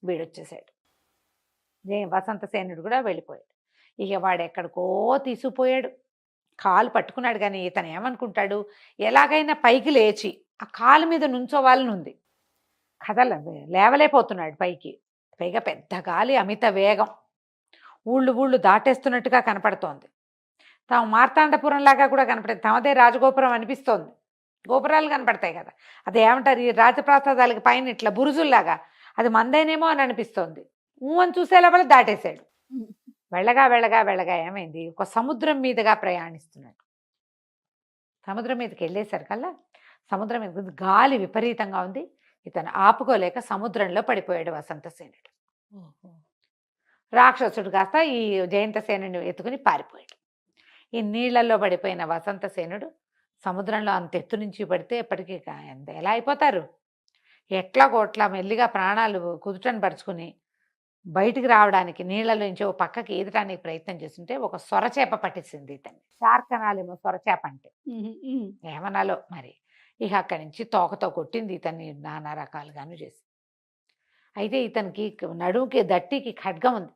వీడొచ్చేసాడు. వసంతసేనుడు కూడా వెళ్ళిపోయాడు. ఇక వాడు ఎక్కడికో తీసుకుపోయాడు, కాలు పట్టుకున్నాడు. కానీ ఇతను ఏమనుకుంటాడు, ఎలాగైనా పైకి లేచి ఆ కాలు మీద నుంచోవాలని ఉంది, లేవలేకపోతున్నాడు పైకి. పైగా పెద్ద గాలి, అమిత వేగం, ఊళ్ళు దాటేస్తున్నట్టుగా కనపడుతోంది. తాము మార్తాండపురం లాగా కూడా కనపడేది, తమదే రాజగోపురం అనిపిస్తోంది. గోపురాలు కనపడతాయి కదా, అది ఏమంటారు, ఈ రాజప్రాసాదాలకి పైన ఇట్లా బురుజుల్లాగా, అది మందేనేమో అని అనిపిస్తోంది. అని చూసే లోపల దాటేశాడు. వెళ్ళగా ఏమైంది, ఒక సముద్రం మీదుగా ప్రయాణిస్తున్నాడు. సముద్రం మీదకి వెళ్ళేసరికల్లా సముద్రం మీద గాలి విపరీతంగా ఉంది. ఇతను ఆపుకోలేక సముద్రంలో పడిపోయాడు వసంతసేనుడు. రాక్షసుడు కాస్త ఈ జయంతసేనుడిని ఎత్తుకుని పారిపోయాడు. ఈ నీళ్లలో పడిపోయిన వసంతసేనుడు సముద్రంలో అంత ఎత్తు నుంచి పడితే ఎప్పటికీ ఎలా అయిపోతారు, ఎట్లాగోట్లా మెల్లిగా ప్రాణాలు కుదుటను పరుచుకుని బయటికి రావడానికి నీళ్ళలో నుంచి ఒక పక్కకి ఈదటానికి ప్రయత్నం చేస్తుంటే ఒక సొరచేప పట్టేసింది ఇతన్ని. షార్కనాలేమో సొరచేప అంటే ఏమనాలో మరి. ఇక అక్కడి నుంచి తోకతో కొట్టింది ఇతన్ని, నానా రకాలుగాను చేసి. అయితే ఇతనికి నడుముకి దట్టికి ఖడ్గం ఉంది.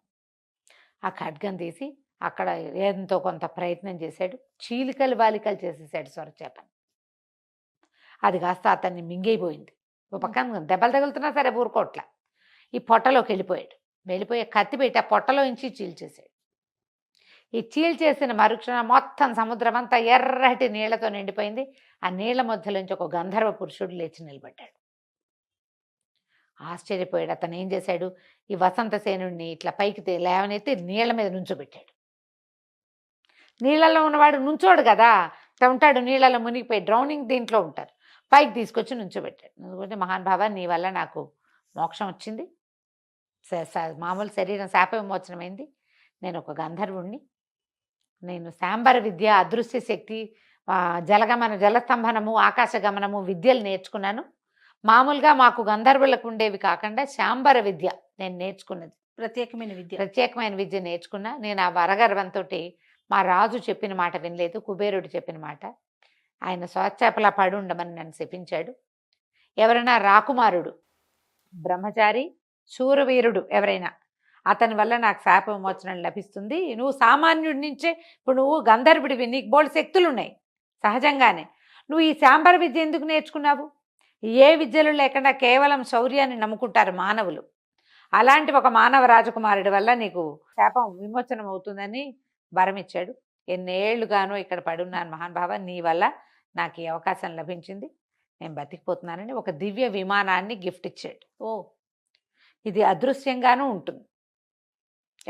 ఆ ఖడ్గం తీసి అక్కడ ఎంతో కొంత ప్రయత్నం చేశాడు. చీలికలు బాలికలు చేసేసాడు సొరచేపని. అది కాస్త అతన్ని మింగైపోయింది. ఒక పక్కన దెబ్బలు తగులుతున్నా సరే ఊరుకోట్ల. ఈ పొట్టలోకి వెళ్ళిపోయి కత్తి పెట్టి ఆ పొట్టలో నుంచి చీల్చేశాడు. ఈ చీల్చేసిన మరుక్షణం మొత్తం సముద్రం అంతా ఎర్రటి నీళ్లతో నిండిపోయింది. ఆ నీళ్ల మధ్యలోంచి ఒక గంధర్వ పురుషుడు లేచి నిలబడ్డాడు. ఆశ్చర్యపోయాడు. అతను ఏం చేశాడు, ఈ వసంతసేనుడిని ఇట్లా పైకి లేవనెత్తి నీళ్ల మీద నుంచోబెట్టాడు. నీళ్ళలో ఉన్నవాడు నుంచోడు కదా, ఉంటాడు నీళ్ళలో మునిగిపోయి డ్రౌనింగ్ దీంట్లో ఉంటారు. పైకి తీసుకొచ్చి నుంచోబెట్టాడు. నువ్వు మహానుభావ, నీ వల్ల నాకు మోక్షం వచ్చింది, మామూలు శరీరం శాప విమోచనమైంది, నేను ఒక గంధర్వుణ్ణి, నేను శాంబర విద్య, అదృశ్య శక్తి, జలగమన జలస్తంభనము, ఆకాశ గమనము విద్యలు నేర్చుకున్నాను. మామూలుగా మాకు గంధర్వులకు ఉండేవి కాకుండా శాంబర విద్య నేను నేర్చుకున్నది, ప్రత్యేకమైన విద్య నేర్చుకున్నా. నేను ఆ వరగర్వంతో మా రాజు చెప్పిన మాట వినలేదు, కుబేరుడు చెప్పిన మాట. ఆయన స్వచ్ఛపలా పడి ఉండమని నన్ను శపించాడు. ఎవరైనా రాకుమారుడు, బ్రహ్మచారి, శూరవీరుడు ఎవరైనా అతని వల్ల నాకు శాప విమోచనం లభిస్తుంది. నువ్వు సామాన్యుడి నుంచే, ఇప్పుడు నువ్వు గంధర్వుడివి, నీకు బోల్డ్ శక్తులు ఉన్నాయి సహజంగానే. నువ్వు ఈ శాంబర విద్య ఎందుకు నేర్చుకున్నావు? ఏ విద్యలు లేకుండా కేవలం శౌర్యాన్ని నమ్ముకుంటారు మానవులు. అలాంటి ఒక మానవ రాజకుమారుడి వల్ల నీకు శాపం విమోచనం అవుతుందని వరం ఇచ్చాడు. ఎన్నేళ్లుగానో ఇక్కడ పడున్నాను మహానుభావ, నీ వల్ల నాకు ఈ అవకాశం లభించింది, నేను బతికిపోతున్నానని ఒక దివ్య విమానాన్ని గిఫ్ట్ ఇచ్చాడు. ఓ, ఇది అదృశ్యంగానూ ఉంటుంది,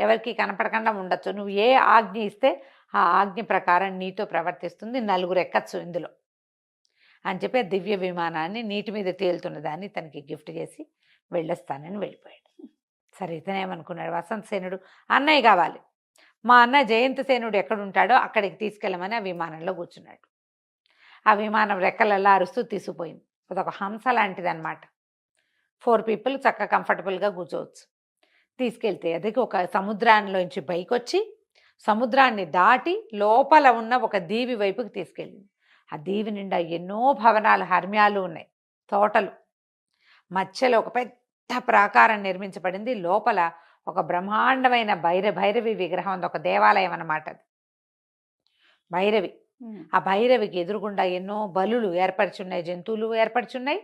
ఎవరికి కనపడకుండా ఉండొచ్చు. నువ్వు ఏ ఆజ్ఞ ఇస్తే ఆ ఆజ్ఞ ప్రకారం నీతో ప్రవర్తిస్తుంది, నలుగురు ఎక్కచ్చు ఇందులో అని చెప్పి దివ్య విమానాన్ని నీటి మీద తేలుతున్న దాన్ని తనకి గిఫ్ట్ చేసి వెళ్ళొస్తానని వెళ్ళిపోయాడు. సరే, ఇతనేమనుకున్నాడు, వసంతసేనుడు అన్నయ్య కావాలి, మా అన్న జయంతసేనుడు ఎక్కడుంటాడో అక్కడికి తీసుకెళ్ళమని ఆ విమానంలో కూర్చున్నాడు. ఆ విమానం రెక్కలల్లా అరుస్తూ తీసుకుపోయింది. అదొక హంస లాంటిది అనమాట. 4 people చక్కగా కంఫర్టబుల్గా కూర్చోవచ్చు. తీసుకెళ్తే అది ఒక సముద్రంలోంచి పైకొచ్చి సముద్రాన్ని దాటి లోపల ఉన్న ఒక దీవి వైపుకి తీసుకెళ్ళింది. ఆ దీవి నిండా ఎన్నో భవనాలు, హర్మ్యాలు ఉన్నాయి, తోటలు. మధ్యలో ఒక పెద్ద ప్రాకారం నిర్మించబడింది. లోపల ఒక బ్రహ్మాండమైన భైరవి విగ్రహం ఉంది, ఒక దేవాలయం అన్నమాట అది భైరవి. ఆ భైరవికి ఎదురుగుండా ఎన్నో బలులు ఏర్పరిచున్నాయి, జంతువులు ఏర్పరిచున్నాయి.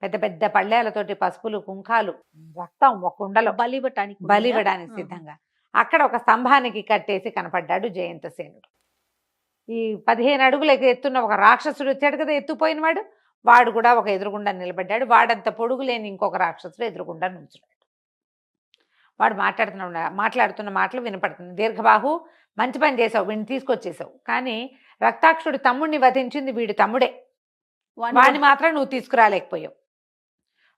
పెద్ద పెద్ద పళ్ళేలతోటి పసుపులు, కుంకాలు, రక్తం ఒక కుండలో బలివ్వడానికి సిద్ధంగా. అక్కడ ఒక స్తంభానికి కట్టేసి కనపడ్డాడు జయంతసేనుడు. ఈ 15 అడుగులకు ఎత్తున్న ఒక రాక్షసుడు వచ్చాడు కదా, ఎత్తుపోయినవాడు, వాడు కూడా ఒక ఎదురుగుండా నిలబడ్డాడు. వాడంత పొడుగు లేని ఇంకొక రాక్షసుడు ఎదురుగుండా నుంచున్నాడు. వాడు మాట్లాడుతున్న మాటలు వినపడుతుంది. దీర్ఘబాహు, మంచి పని చేసావు, వీడిని తీసుకొచ్చేసావు, కానీ రక్తాక్షుడు తమ్ముడిని వధించింది వీడి తమ్ముడే, వాడిని మాత్రం నువ్వు తీసుకురాలేకపోయావు.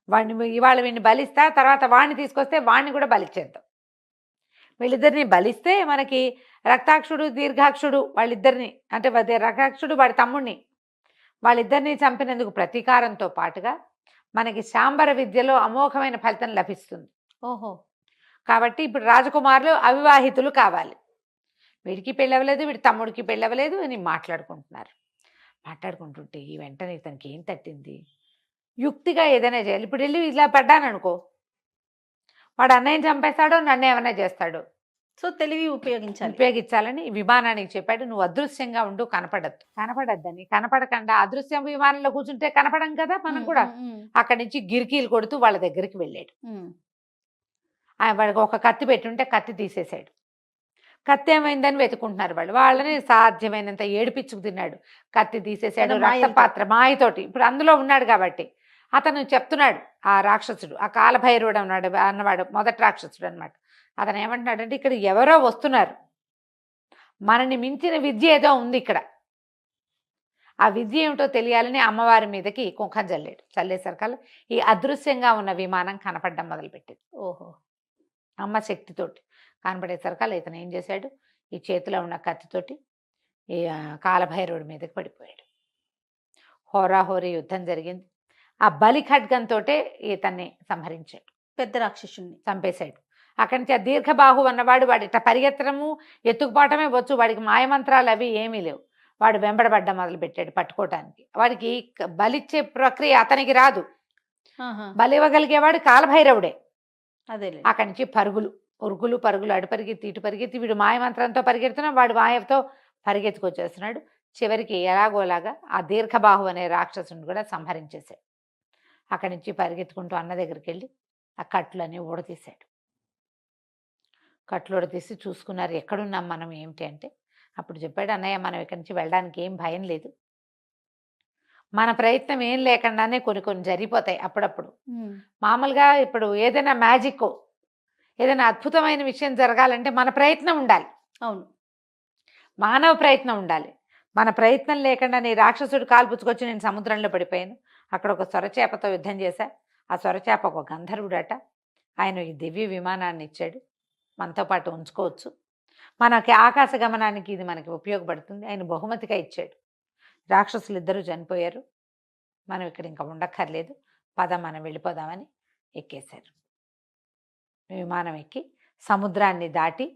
వాడిని ఇవాళ వీడిని బలిస్తా, తర్వాత వాడిని తీసుకొస్తే వాడిని కూడా బలిచ్చేద్దాం. వీళ్ళిద్దరిని బలిస్తే మనకి రక్తాక్షుడు, దీర్ఘాక్షుడు వాళ్ళిద్దరిని, అంటే రక్తాక్షుడు వాడి తమ్ముడిని, వాళ్ళిద్దరిని చంపినందుకు ప్రతీకారంతో పాటుగా మనకి శాంబర విద్యలో అమోఘమైన ఫలితం లభిస్తుంది. ఓహో, కాబట్టి ఇప్పుడు రాజకుమారులు అవివాహితులు కావాలి. వీడికి పెళ్ళవలేదు, వీడి తమ్ముడికి పెళ్ళవలేదు అని మాట్లాడుకుంటుంటే ఈ వెంటనే ఇతనికి ఏం తట్టింది, యుక్తిగా ఏదైనా చేయాలి. ఇప్పుడు వెళ్ళి ఇలా పడ్డాననుకో, వాడు అన్నయ్యని చంపేస్తాడో నన్ను ఏమైనా చేస్తాడో, సో తెలివి ఉపయోగించాలని విమానానికి చెప్పాడు. నువ్వు అదృశ్యంగా ఉండు, కనపడద్దని. కనపడకుండా అదృశ్యం విమానంలో కూర్చుంటే కనపడం కదా మనం కూడా. అక్కడి నుంచి గిరికీలు కొడుతూ వాళ్ళ దగ్గరికి వెళ్ళాడు. వాడికి ఒక కత్తి పెట్టుంటే కత్తి తీసేశాడు. కత్తి ఏమైందని వెతుకుంటున్నారు వాళ్ళు. వాళ్ళని సాధ్యమైనంత ఏడిపించుకు తిన్నాడు. కత్తి తీసేశాడు, రక్తపాత్ర మాయతోటి. ఇప్పుడు అందులో ఉన్నాడు కాబట్టి అతను చెప్తున్నాడు, ఆ రాక్షసుడు, ఆ కాలభైరవుడు అన్నవాడు మొదటి రాక్షసుడు అనమాట. అతను ఏమంటున్నాడంటే, ఇక్కడ ఎవరో వస్తున్నారు, మనని మించిన విద్య ఏదో ఉంది ఇక్కడ, ఆ విద్య ఏమిటో తెలియాలని అమ్మవారి మీదకి కుంకం చల్లేసరికల్లా ఈ అదృశ్యంగా ఉన్న విమానం కనపడడం మొదలుపెట్టింది. ఓహో, అమ్మ శక్తితోటి కనపడేసరికల్లా ఇతను ఏం చేశాడు, ఈ చేతిలో ఉన్న కత్తితోటి ఈ కాలభైరవుడి మీదకి పడిపోయాడు. హోరాహోరీ యుద్ధం జరిగింది. ఆ బలి ఖడ్గంతో ఇతన్ని సంహరించాడు, పెద్ద రాక్షసుని చంపేశాడు. అక్కడి నుంచి ఆ దీర్ఘబాహు అన్నవాడు, వాడి ఇట్లా పరిగెత్తడము ఎత్తుకుపోవటమే వచ్చు, వాడికి మాయమంత్రాలు అవి ఏమీ లేవు. వాడు వెంబడబడ్డ మొదలుపెట్టాడు పట్టుకోవటానికి. వాడికి బలిచ్చే ప్రక్రియ అతనికి రాదు, బలి ఇవ్వగలిగేవాడు కాలభైరవుడే. అదే అక్కడి నుంచి పరుగులు అటు పరిగెత్తి ఇటు పరిగెత్తి, వీడు మాయమంత్రంతో పరిగెడుతున్నా, వాడు మాయతో పరిగెత్తుకొచ్చేస్తున్నాడు. చివరికి ఎలాగోలాగా ఆ దీర్ఘబాహు అనే రాక్షసుని కూడా సంహరించేశాడు. అక్కడి నుంచి పరిగెత్తుకుంటూ అన్న దగ్గరికి వెళ్ళి ఆ కట్లని ఊడతీశాడు. కట్లు ఊడతీసి చూసుకున్నారు, ఎక్కడున్నాం మనం ఏమిటి అంటే. అప్పుడు చెప్పాడు, అన్నయ్య మనం ఇక్కడి నుంచి వెళ్ళడానికి ఏం భయం లేదు, మన ప్రయత్నం ఏం లేకుండానే కొన్ని జరిగిపోతాయి అప్పుడప్పుడు. మామూలుగా ఇప్పుడు ఏదైనా మ్యాజిక్, ఏదైనా అద్భుతమైన విషయం జరగాలంటే మన ప్రయత్నం ఉండాలి. అవును, మానవ ప్రయత్నం ఉండాలి. మన ప్రయత్నం లేకుండా నీ రాక్షసుడు కాల్పుచ్చుకొచ్చి నేను సముద్రంలో పడిపోయాను. అక్కడ ఒక సొరచేపతో యుద్ధం చేశా. ఆ సొరచేప ఒక గంధర్వుడట. ఆయన ఈ దివ్య విమానాన్ని ఇచ్చాడు, మనతో పాటు ఉంచుకోవచ్చు, మనకి ఆకాశ గమనానికి ఇది మనకి ఉపయోగపడుతుంది. ఆయన బహుమతిగా ఇచ్చాడు. రాక్షసులు ఇద్దరూ చనిపోయారు, మనం ఇక్కడ ఇంకా ఉండక్కర్లేదు, పద మనం వెళ్ళిపోదామని ఎక్కేశారు. విమానం ఎక్కి సముద్రాన్ని దాటి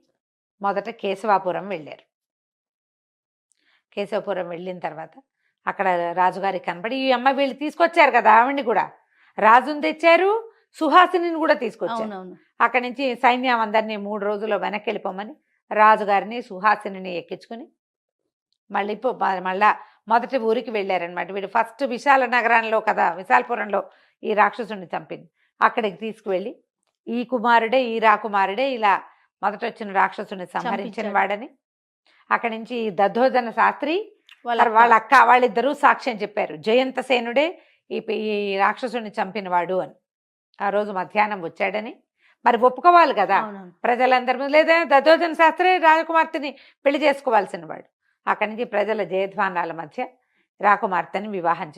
మొదట కేశవాపురం వెళ్ళారు. కేశవపురం వెళ్ళిన తర్వాత అక్కడ రాజుగారికి కనపడి, ఈ అమ్మ వీళ్ళు తీసుకొచ్చారు కదా ఆవిడ్ని కూడా, రాజుని తెచ్చారు, సుహాసిని కూడా తీసుకొచ్చారు. అవునవును. అక్కడి నుంచి సైన్యం అందరినీ 3 రోజుల్లో వెనక్కి వెళ్ళిపోమని రాజుగారిని సుహాసిని ఎక్కించుకుని మళ్ళీ మళ్ళా మొదటి ఊరికి వెళ్ళారనమాట. వీడు ఫస్ట్ విశాల నగరంలో కదా, విశాలపురంలో ఈ రాక్షసుని చంపింది. అక్కడికి తీసుకువెళ్ళి ఈ కుమారుడే, ఈ రాకుమారుడే ఇలా మొదట వచ్చిన రాక్షసుని సంహరించిన చంపించాడు. వాడని, అక్కడి నుంచి ఈ దద్దోజన శాస్త్రి వాళ్ళ వాళ్ళ అక్క వాళ్ళిద్దరూ సాక్ష్యం చెప్పారు, జయంతసేనుడే ఈ రాక్షసుని చంపినవాడు అని. ఆ రోజు మధ్యాహ్నం వచ్చాడని మరి ఒప్పుకోవాలి కదా అవునవును. ప్రజలందరి ముందు, లేదా దద్దోజన శాస్త్రి రాజకుమార్తెని పెళ్లి చేసుకోవాల్సిన వాడు. అక్కడి నుంచి ప్రజల జయధ్వానాల మధ్య రాకుమార్తెని వివాహం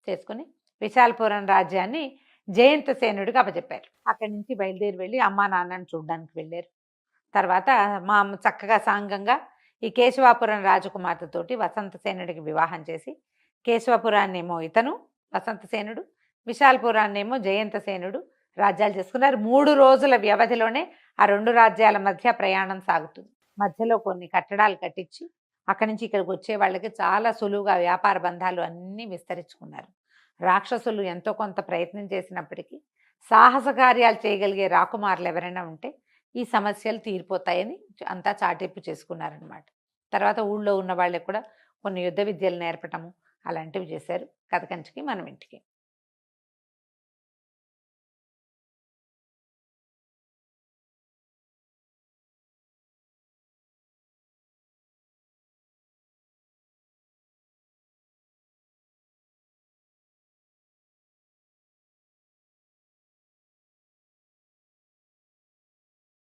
చేసుకుని విశాలపురం రాజ్యాన్ని జయంతసేనుడికి అప్పచెప్పారు. అక్కడి నుంచి బయలుదేరి వెళ్ళి అమ్మా నాన్నని చూడడానికి వెళ్ళారు. తర్వాత మా చక్కగా సాంగంగా ఈ కేశవాపురం రాజకుమార్తెతోటి వసంతసేనుడికి వివాహం చేసి, కేశవపురాన్నేమో ఇతను వసంతసేనుడు, విశాలపురాన్నేమో జయంతసేనుడు రాజ్యాలు చేసుకున్నారు. 3 రోజుల వ్యవధిలోనే ఆ 2 రాజ్యాల మధ్య ప్రయాణం సాగుతుంది. మధ్యలో కొన్ని కట్టడాలు కట్టించి అక్కడి నుంచి ఇక్కడికి వచ్చే వాళ్ళకి చాలా సులువుగా వ్యాపార బంధాలు అన్నీ విస్తరించుకున్నారు. రాక్షసులు ఎంతో కొంత ప్రయత్నం చేసినప్పటికీ సాహస కార్యాలు చేయగలిగే రాకుమారులు ఎవరైనా ఉంటే ఈ సమస్యలు తీరిపోతాయని అంతా చాటింపు చేసుకున్నారనమాట. తర్వాత ఊళ్ళో ఉన్న వాళ్ళకి కూడా కొన్ని యుద్ధ విద్యలు నేర్పటము అలాంటివి చేశారు. కథ కంచికి మనం ఇంటికి.